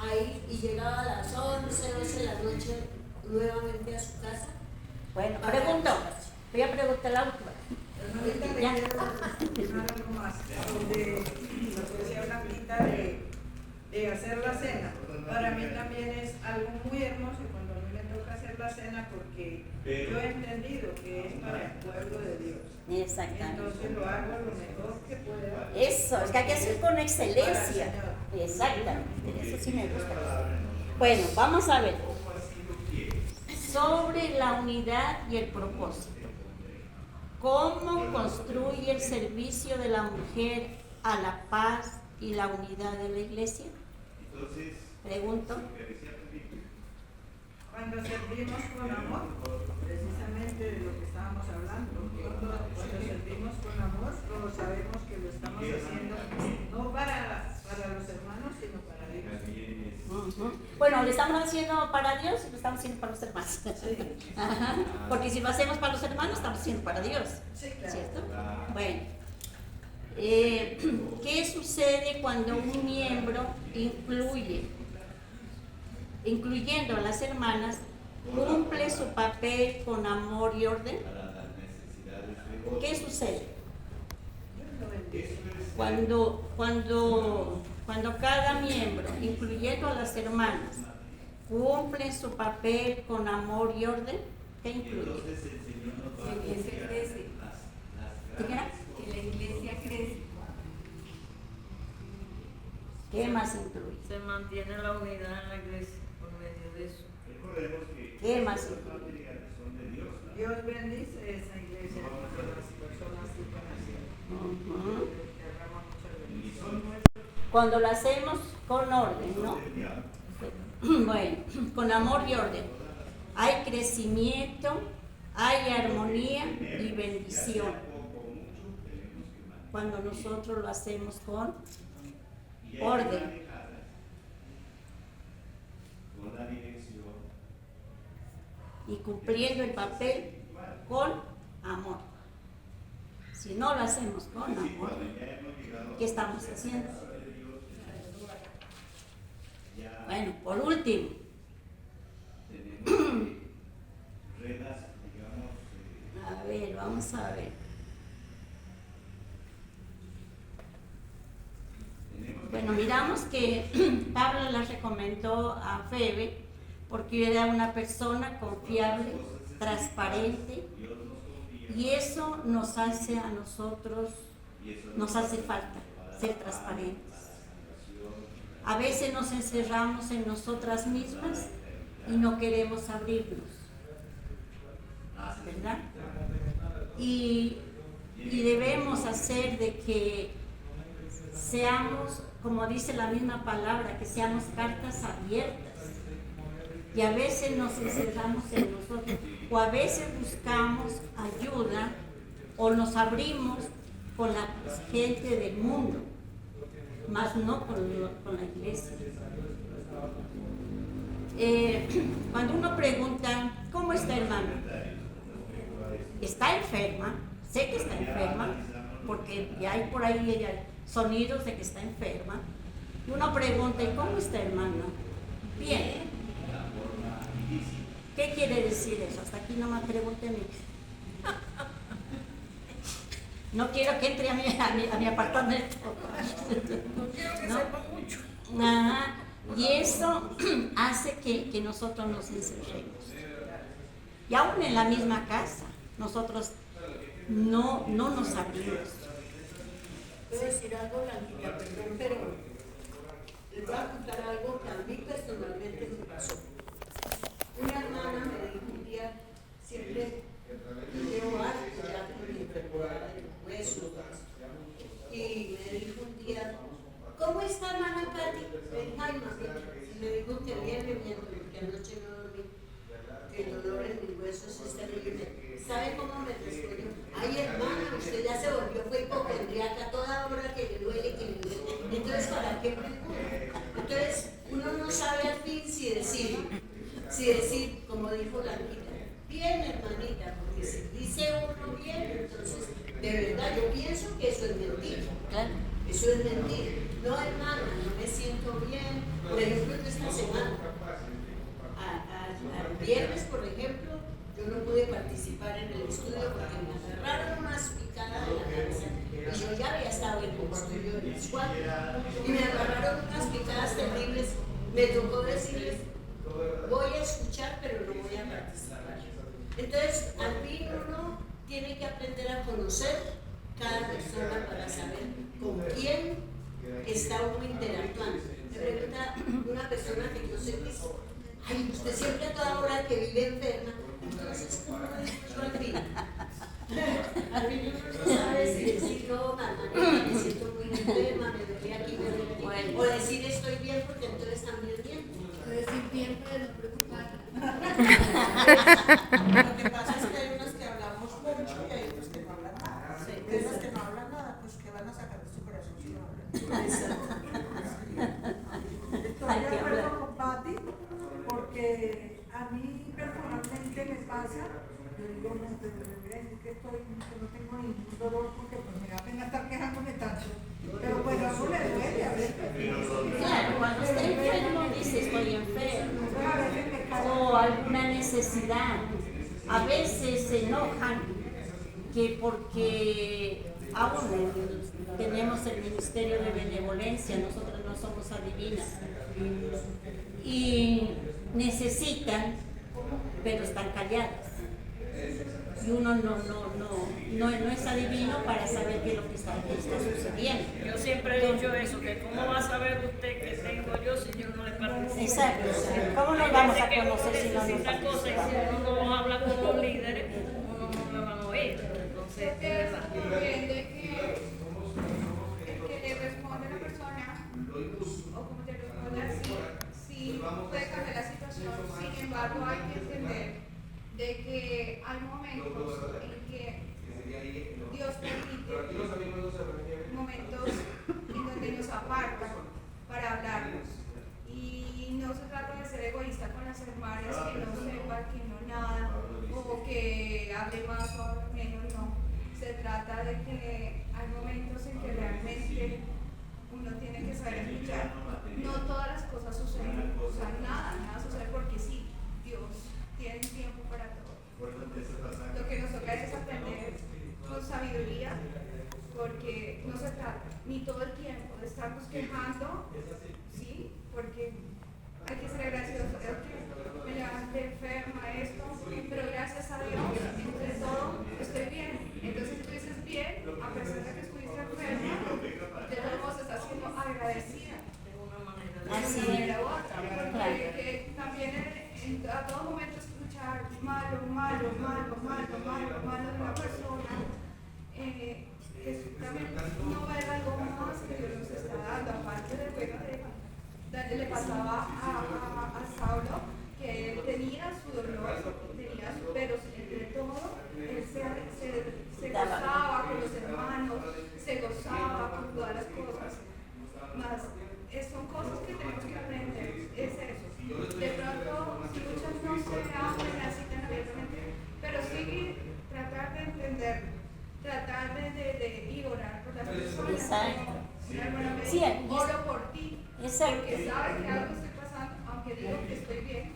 ahí y llegaba a las 11, 12 de la noche nuevamente a su casa. Bueno, pregunto. Voy a preguntar la última. Ahorita le Ya. quiero mencionar algo más, donde lo que decía Blanquita de hacer la cena. Para mí también es algo muy hermoso cuando a mí me toca hacer la cena, porque yo he entendido que es para el pueblo de Dios. Exactamente. Entonces lo hago lo mejor que pueda. Eso, es que hay que hacer con excelencia. Exactamente, eso sí me gusta. Bueno, vamos a ver. Sobre la unidad y el propósito. ¿Cómo construye el servicio de la mujer a la paz y la unidad de la iglesia? Pregunto. Cuando servimos con amor, precisamente de lo que estábamos hablando, cuando servimos con amor, todos sabemos que lo estamos haciendo no para los hermanos, sino para Dios. Bueno, lo estamos haciendo para Dios y lo estamos haciendo para los hermanos. Ajá. Porque si lo hacemos para los hermanos, estamos haciendo para Dios. Sí, claro. ¿Cierto? Bueno. ¿Qué sucede cuando un miembro incluyendo a las hermanas, cumple su papel con amor y orden? ¿Qué sucede? Cuando cada miembro, incluyendo a las hermanas, cumple su papel con amor y orden, ¿qué incluye? La iglesia crece. ¿Qué era? Que la iglesia crece. ¿Qué más incluye? Se mantiene la unidad en la iglesia por medio de eso. ¿Qué más incluye? Dios bendice esa iglesia porque las personas sigan haciendo. Cuando lo hacemos con orden, ¿no? Bueno, con amor y orden. Hay crecimiento, hay armonía y bendición. Cuando nosotros lo hacemos con orden. Y cumpliendo el papel con amor. Si no lo hacemos con amor, ¿qué estamos haciendo? Bueno, por último, a ver, vamos a ver. Bueno, miramos que Pablo la recomendó a Febe porque era una persona confiable, transparente, y eso nos hace a nosotros, nos hace falta ser transparentes. A veces nos encerramos en nosotras mismas y no queremos abrirnos, ¿verdad? Y debemos hacer de que seamos, como dice la misma palabra, que seamos cartas abiertas. Y a veces nos encerramos en nosotros, o a veces buscamos ayuda, o nos abrimos con la gente del mundo, más no con la iglesia. Cuando uno pregunta, ¿cómo está hermano? ¿Está enferma? Sé que está enferma, porque ya hay por ahí sonidos de que está enferma. Y uno pregunta, ¿y cómo está hermano? Bien. ¿Qué quiere decir eso? Hasta aquí no me pregunte a mí. No quiero que entre a mi apartamento. No quiero que sepa mucho. Ajá. Y eso hace que nosotros nos encerremos. Y aún en la misma casa, nosotros no nos abrimos. Puedo decir algo, Blanquita, perdón, pero les voy a contar algo que a mí personalmente me pasó. Una hermana me dijo un día, siempre llevo harto ya con mi enfermedad de los huesos, y me dijo un día, ¿cómo está hermana Pati? Me dijo, ay mamita, y me dijo que viene bien, porque anoche no dormí, que el dolor en mis huesos es terrible. ¿Sabe cómo me respondió? Ay hermana, usted ya se volvió, fue hipocondriaca, toda hora que le duele, que le duele. Entonces, ¿para qué pregunta? Entonces, uno no sabe al fin si decir, como dijo Blanquita, bien hermanita, porque si dice uno bien, entonces, de verdad, yo pienso que eso es mentira. Eso es mentira. no hermana, no me siento bien. Por ejemplo, esta semana, al viernes, por ejemplo, yo no pude participar en el estudio porque me agarraron unas picadas en la cabeza y yo ya había estado en el estudio de las 4 y me agarraron unas picadas terribles. Me tocó decirles, voy a escuchar pero no voy a participar. Entonces, al fin uno tiene que aprender a conocer cada persona para saber con quién está uno interactuando. Me pregunta una persona que yo sé que es, ay, usted siempre a toda hora que vive enferma, entonces, ¿cómo lo digo yo al fin? Al fin uno no sabe si decir, no, Magdalena, me siento muy enferma, me duele aquí, me duele aquí, o decir estoy bien porque entonces también bien. O decir bien para no preocupar. Lo que pasa es que hay unos que hablamos mucho y hay otros que no hablan nada. Sí, hay unos que no hablan nada, pues que van a sacar de su corazón si no hablan. Estoy de acuerdo con Patti, porque a mí personalmente me pasa, yo digo, no, pero que no tengo ningún dolor porque pues me da pena estar quejándome tanto. Pero bueno, algo le duele a veces. Claro, cuando está enfermo dice estoy enfermo. O alguna necesidad. A veces se enojan que porque aún tenemos el ministerio de benevolencia, nosotros no somos adivinas. Y necesitan, pero están calladas. Y uno no es adivino para saber qué es lo que está sucediendo. Yo siempre he dicho eso, que cómo va a saber usted que tengo yo si yo no le participo. Exacto, ¿cómo nos vamos a conocer si no nos participamos? Y si uno no habla con los líderes, uno no me van a oír. Entonces, es verdad. Depende que le responde a la persona, o como te responde así, sí puede cambiar la situación. Sin embargo, hay que entender de que hay momentos en que Dios permite momentos en donde nos apartan para hablarnos. Y no se trata de ser egoísta con las hermanas que no sepan, que no nada, o que hable más o hable menos, no. Se trata de que hay momentos en que realmente uno tiene que saber escuchar. No todas las cosas suceden, o sea, nada sucede porque sí, Dios tiene tiempo para todo. Lo que nos toca es aprender con sabiduría, porque no se trata ni todo el tiempo de estarnos quejando, ¿sí? Porque hay que ser agradecidos, que me levanté enferma, esto, pero gracias a Dios, entre todo, estoy bien. Entonces tú dices bien, a pesar de que estuviste enferma, de todos modos estás siendo agradecida de una manera u otra, porque también a todo momento escuchar malo de una persona, es también no ver algo más que Dios nos está dando, aparte de le pasaba a Saulo, que él tenía su dolor, pero entre todo, él se gozaba con los hermanos, se gozaba con todas las cosas. Más, son cosas que tenemos que aprender, es eso. De pronto, si muchas no se abren así tan abiertamente, pero sí tratar de entender, tratar de ir orar por las personas. Exacto. Una hermana me Sí, dijo, oro por ti. Exacto. Porque sabe que algo estoy pasando, aunque digo que estoy bien,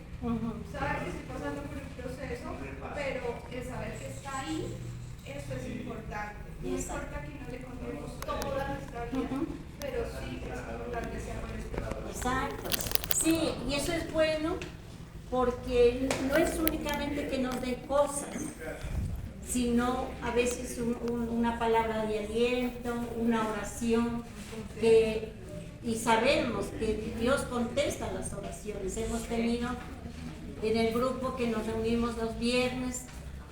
sabe que estoy pasando por un proceso, pero el saber que está ahí, eso es importante. No importa que no le contemos toda nuestra vida, pero sí es importante ser honestos. Exacto. Sí, y eso es bueno porque no es únicamente que nos den cosas, sino a veces una palabra de aliento, una oración, y sabemos que Dios contesta las oraciones. Hemos tenido en el grupo que nos reunimos los viernes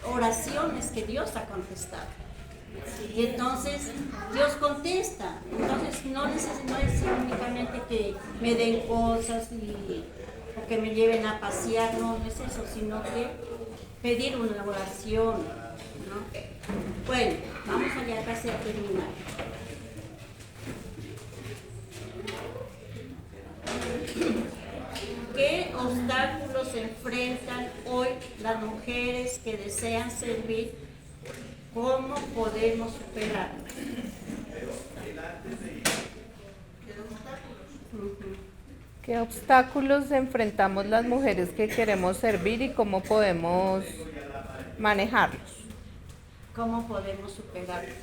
oraciones que Dios ha contestado. Y entonces Dios contesta. Entonces no es únicamente que me den cosas o que me lleven a pasear, no es eso, sino que pedir una oración, ¿no? Bueno, vamos allá casi a terminar. ¿Qué obstáculos enfrentan hoy las mujeres que desean servir? ¿Cómo podemos superarlos? ¿Qué obstáculos enfrentamos las mujeres que queremos servir y cómo podemos manejarlos? ¿Cómo podemos superarlos?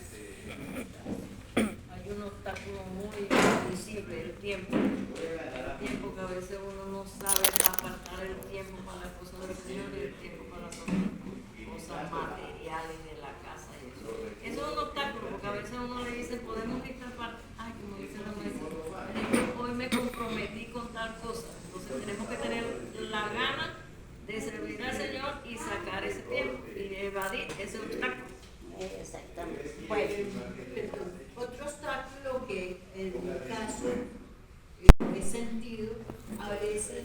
Hay un obstáculo muy visible, el tiempo. El tiempo que a veces uno no sabe apartar el tiempo para las cosas del Señor y el tiempo para las cosas materiales de la casa y eso. Eso es un obstáculo, porque a veces uno le dice, podemos ir tal parte. Ay, como dice la maestra, hoy me comprometí con tal cosa. Entonces tenemos que tener la gana de servir al Señor y sacar ese tiempo y evadir ese obstáculo. Exactamente. Bueno, Otro obstáculo que en mi caso he sentido, a veces,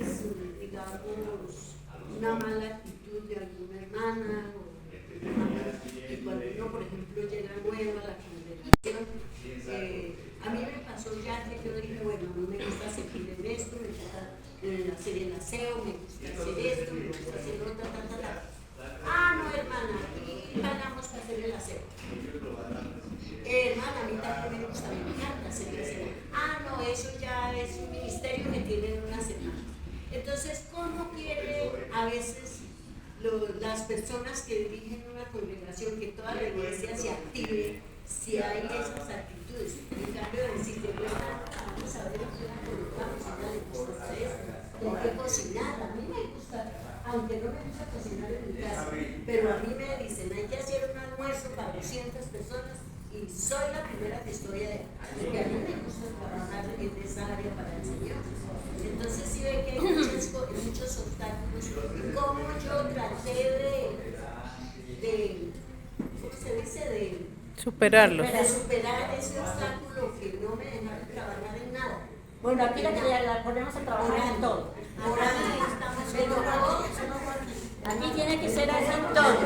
digamos, una mala actitud de alguna hermana, y cuando uno, por ejemplo, llega nueva a la congregación, a mí me pasó ya que yo dije, bueno, a mí me gusta servir en esto, me gusta hacer el aseo, me gusta hacer esto, me gusta hacer otra, Ah, no, hermana, aquí pagamos para hacer el aseo. Hermana, a mí también me gusta, me encanta hacer el aseo. Ah, no, eso ya es un ministerio que tienen una semana. Entonces, ¿cómo quiere a veces las personas que dirigen una congregación que toda la iglesia se active si hay esas actitudes? En cambio, decirle, vamos a ver qué vamos a le gusta hacer esto, hay que cocinar, a mí me gusta. Aunque no me gusta cocinar en mi casa, pero a mí me dicen, hay que hacer un almuerzo para 200 personas y soy la primera que estoy ahí, porque a mí me gusta trabajar en esa área para el Señor. Entonces sí ve que hay muchos obstáculos y cómo yo traté de ¿cómo se dice? De superarlos. Para superar ese obstáculo que no me dejaron trabajar en nada. bueno, aquí la ponemos a trabajar en todo. Aquí tiene que ser así en todo.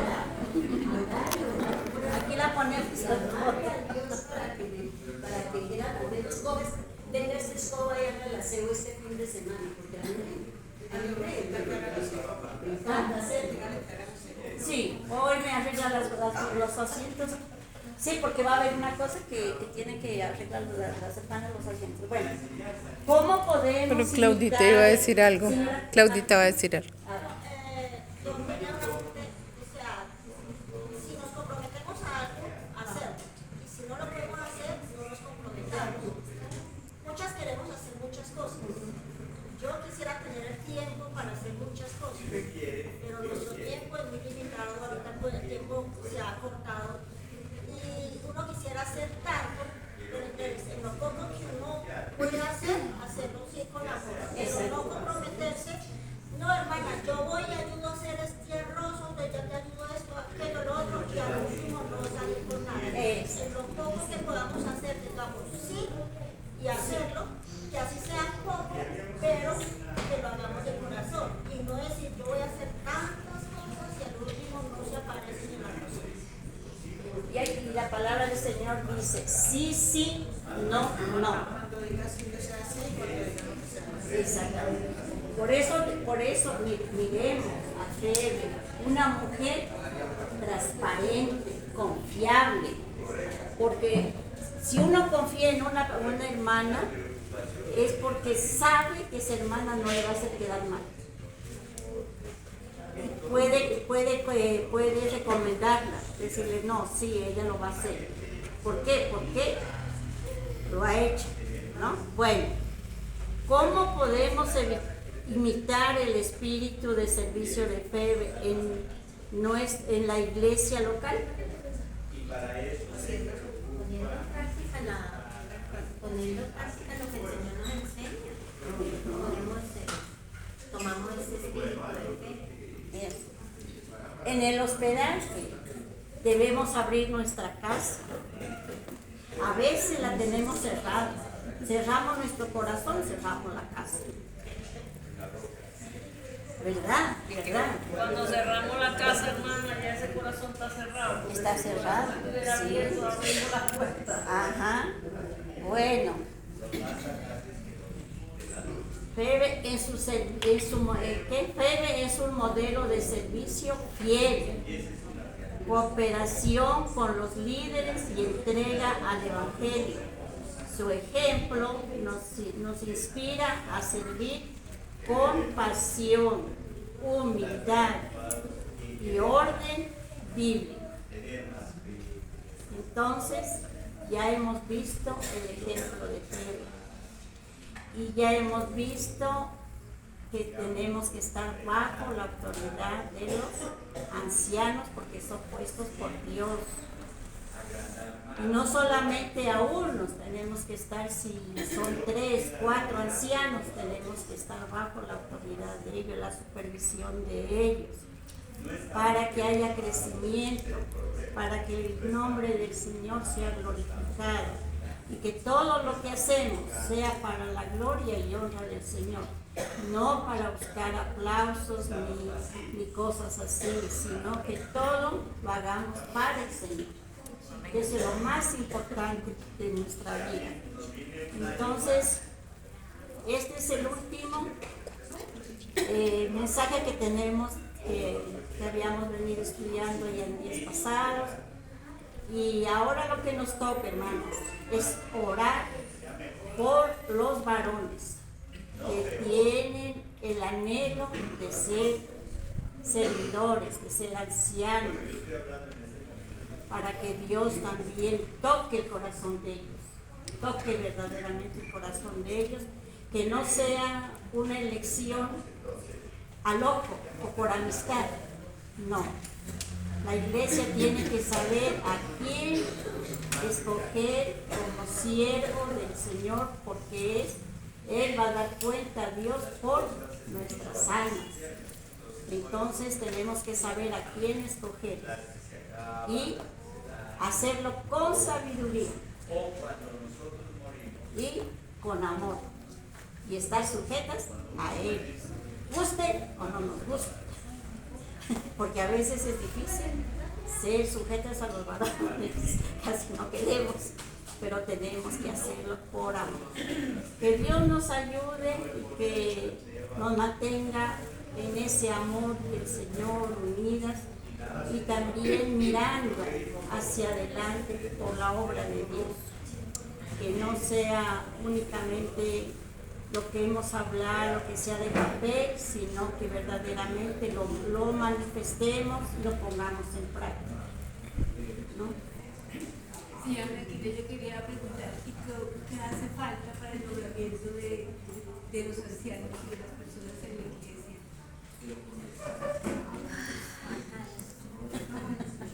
Aquí la ponemos a todo. Para que dijera, tenga esta escoba y haga el aseo este fin de semana, porque a mí me encanta hacer. Sí, hoy me arregla los asientos. Sí, porque va a haber una cosa que tiene que arreglar las hermanas los asientos. Bueno, ¿cómo podemos? Pero Claudita iba a decir algo. Claudita va a decir algo. Si nos comprometemos a algo, hacerlo. Y si no lo podemos hacer, no nos comprometamos. Muchas queremos hacer muchas cosas. Yo quisiera tener el tiempo para hacer muchas cosas, pero nuestro tiempo es muy limitado. Ahorita todo el tiempo se ha cortado. Y uno quisiera hacer tanto, pero en lo poco que uno puede hacer, hacerlo sí con amor. Pero no comprometerse. No, hermana, yo voy y ayudo a hacer este arroz, donde ya te ayudo a esto, aquello, lo otro, y al último no salir con nada. En lo poco que podamos hacer, digamos sí, y hacerlo, que así sea poco, pero que lo hagamos de corazón. Y no decir, yo voy a hacer tantas cosas y al último no se aparece ni la cosa. Y la palabra del Señor dice, sí, sí, no, no. Cuando diga sí, que se hace y cuando diga no, que se hace. Exactamente. Por eso miremos a Febe, una mujer transparente, confiable, porque si uno confía en una hermana es porque sabe que esa hermana no le va a hacer quedar mal. Puede recomendarla, decirle, no, sí, ella lo va a hacer. ¿Por qué? Porque lo ha hecho, ¿no? Bueno, ¿cómo podemos imitar el espíritu de servicio de Febe en la iglesia local? Poniendo en práctica lo que el Señor nos enseña. Tomamos ese espíritu de fe. En el hospedaje debemos abrir nuestra casa. A veces la tenemos cerrada. Cerramos nuestro corazón, cerramos la casa. ¿Verdad? ¿Verdad? Cuando cerramos la casa, hermana, ya ese corazón está cerrado. Está cerrado. Sí. Abrimos la puerta. Ajá. Bueno. Febe es un modelo de servicio fiel, cooperación con los líderes y entrega al Evangelio. Su ejemplo nos inspira a servir con pasión, humildad y orden bíblico. Entonces, ya hemos visto el ejemplo de Pedro y ya hemos visto que tenemos que estar bajo la autoridad de los ancianos porque son puestos por Dios. Y no solamente a unos tenemos que estar, si son 3, 4 ancianos, tenemos que estar bajo la autoridad de ellos, la supervisión de ellos, para que haya crecimiento, para que el nombre del Señor sea glorificado y que todo lo que hacemos sea para la gloria y honra del Señor, no para buscar aplausos ni cosas así, sino que todo lo hagamos para el Señor. Eso es lo más importante de nuestra vida. Entonces, este es el último mensaje que tenemos, que habíamos venido estudiando ya en días pasados. Y ahora lo que nos toca, hermanos, es orar por los varones que tienen el anhelo de ser servidores, de ser ancianos, para que Dios también toque el corazón de ellos, toque verdaderamente el corazón de ellos, que no sea una elección al ojo o por amistad, no. La iglesia tiene que saber a quién escoger como siervo del Señor, porque Él va a dar cuenta a Dios por nuestras almas. Entonces tenemos que saber a quién escoger y hacerlo con sabiduría y con amor y estar sujetas a ellos, guste o no nos guste, porque a veces es difícil ser sujetas a los varones, casi no queremos, pero tenemos que hacerlo por amor. Que Dios nos ayude y que nos mantenga en ese amor del Señor, unidas y también mirando hacia adelante por la obra de Dios, que no sea únicamente lo que hemos hablado, que sea de papel, sino que verdaderamente lo manifestemos y lo pongamos en práctica, ¿no? Sí, Ana, yo quería preguntar, ¿qué hace falta para el logramiento de los ancianos y de las personas en la iglesia?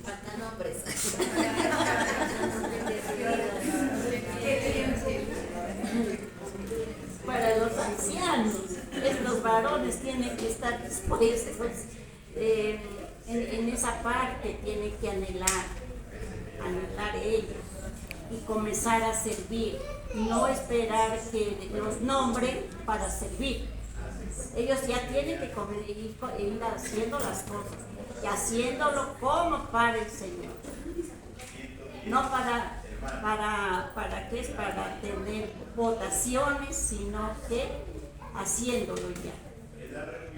Faltan hombres. Para los ancianos, los varones tienen que estar dispuestos, en esa parte tienen que anhelar ellos y comenzar a servir, no esperar que los nombren para servir. Ellos ya tienen que ir haciendo las cosas y haciéndolo como para el Señor, no para qué es para tener votaciones, sino que haciéndolo ya.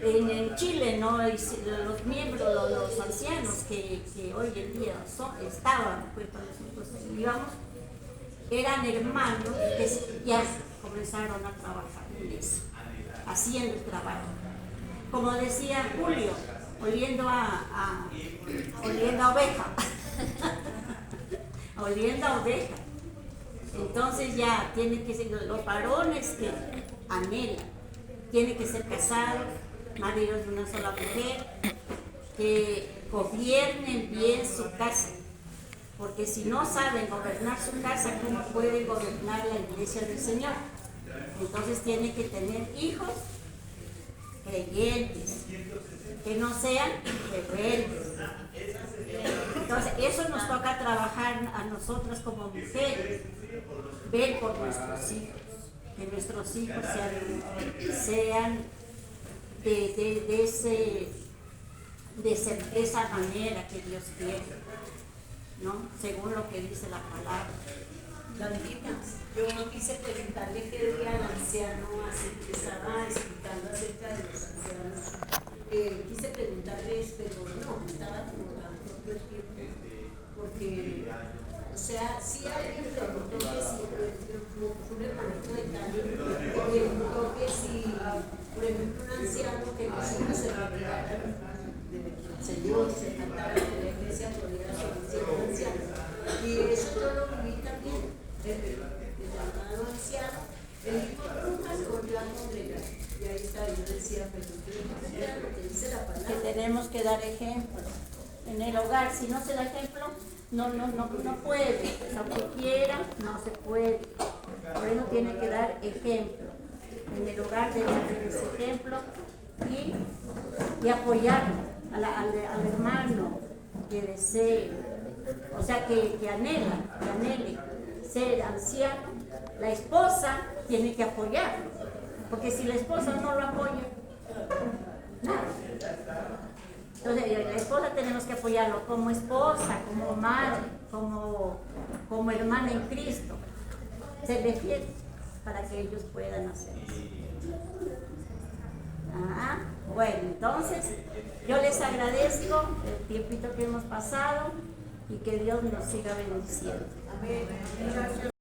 En Chile, ¿no? Los miembros, los ancianos que hoy en día estaban, pues cuando nosotros íbamos, eran hermanos que ya comenzaron a trabajar en eso, haciendo el trabajo. Como decía Julio, oliendo a oveja. Oliendo a oveja. Entonces ya tienen que ser los varones que anhelan, tienen que ser casados, maridos de una sola mujer, que gobiernen bien su casa, porque si no saben gobernar su casa, ¿cómo pueden gobernar la iglesia del Señor? Entonces tienen que tener hijos creyentes, que no sean rebeldes. Entonces eso nos toca trabajar a nosotras como mujeres, ver por nuestros hijos, que nuestros hijos sean de esa manera que Dios quiere, ¿no? Según lo que dice la palabra. Blanquita, yo quise preguntarle qué decía el anciano, que estaba explicando acerca de los ancianos. Quise preguntarles, pero no, estaba como tan corto el tiempo, porque, o sea, si alguien preguntó que si como ocurre con esto de Cali, que si, por ejemplo, un anciano que quisiera se retirara del Señor, se tratara de la iglesia, podría ser un anciano. Y eso yo lo viví también, el llamado anciano, el hijo de brujas volvió a congregar. Y ahí está, yo decía, pero lo que dice la palabra. Que tenemos que dar ejemplo en el hogar. Si no se da ejemplo, no puede. Pues, aunque quiera, no se puede. Por eso tiene que dar ejemplo. En el hogar debe dar ese ejemplo y apoyar al hermano que desee, o sea, que anhele ser anciano. La esposa tiene que apoyarlo, porque si la esposa no lo apoya, nada. Entonces, la esposa tenemos que apoyarlo como esposa, como madre, como hermana en Cristo. Se les fiel para que ellos puedan hacer eso. Bueno, entonces, yo les agradezco el tiempito que hemos pasado y que Dios nos siga bendiciendo. Amén.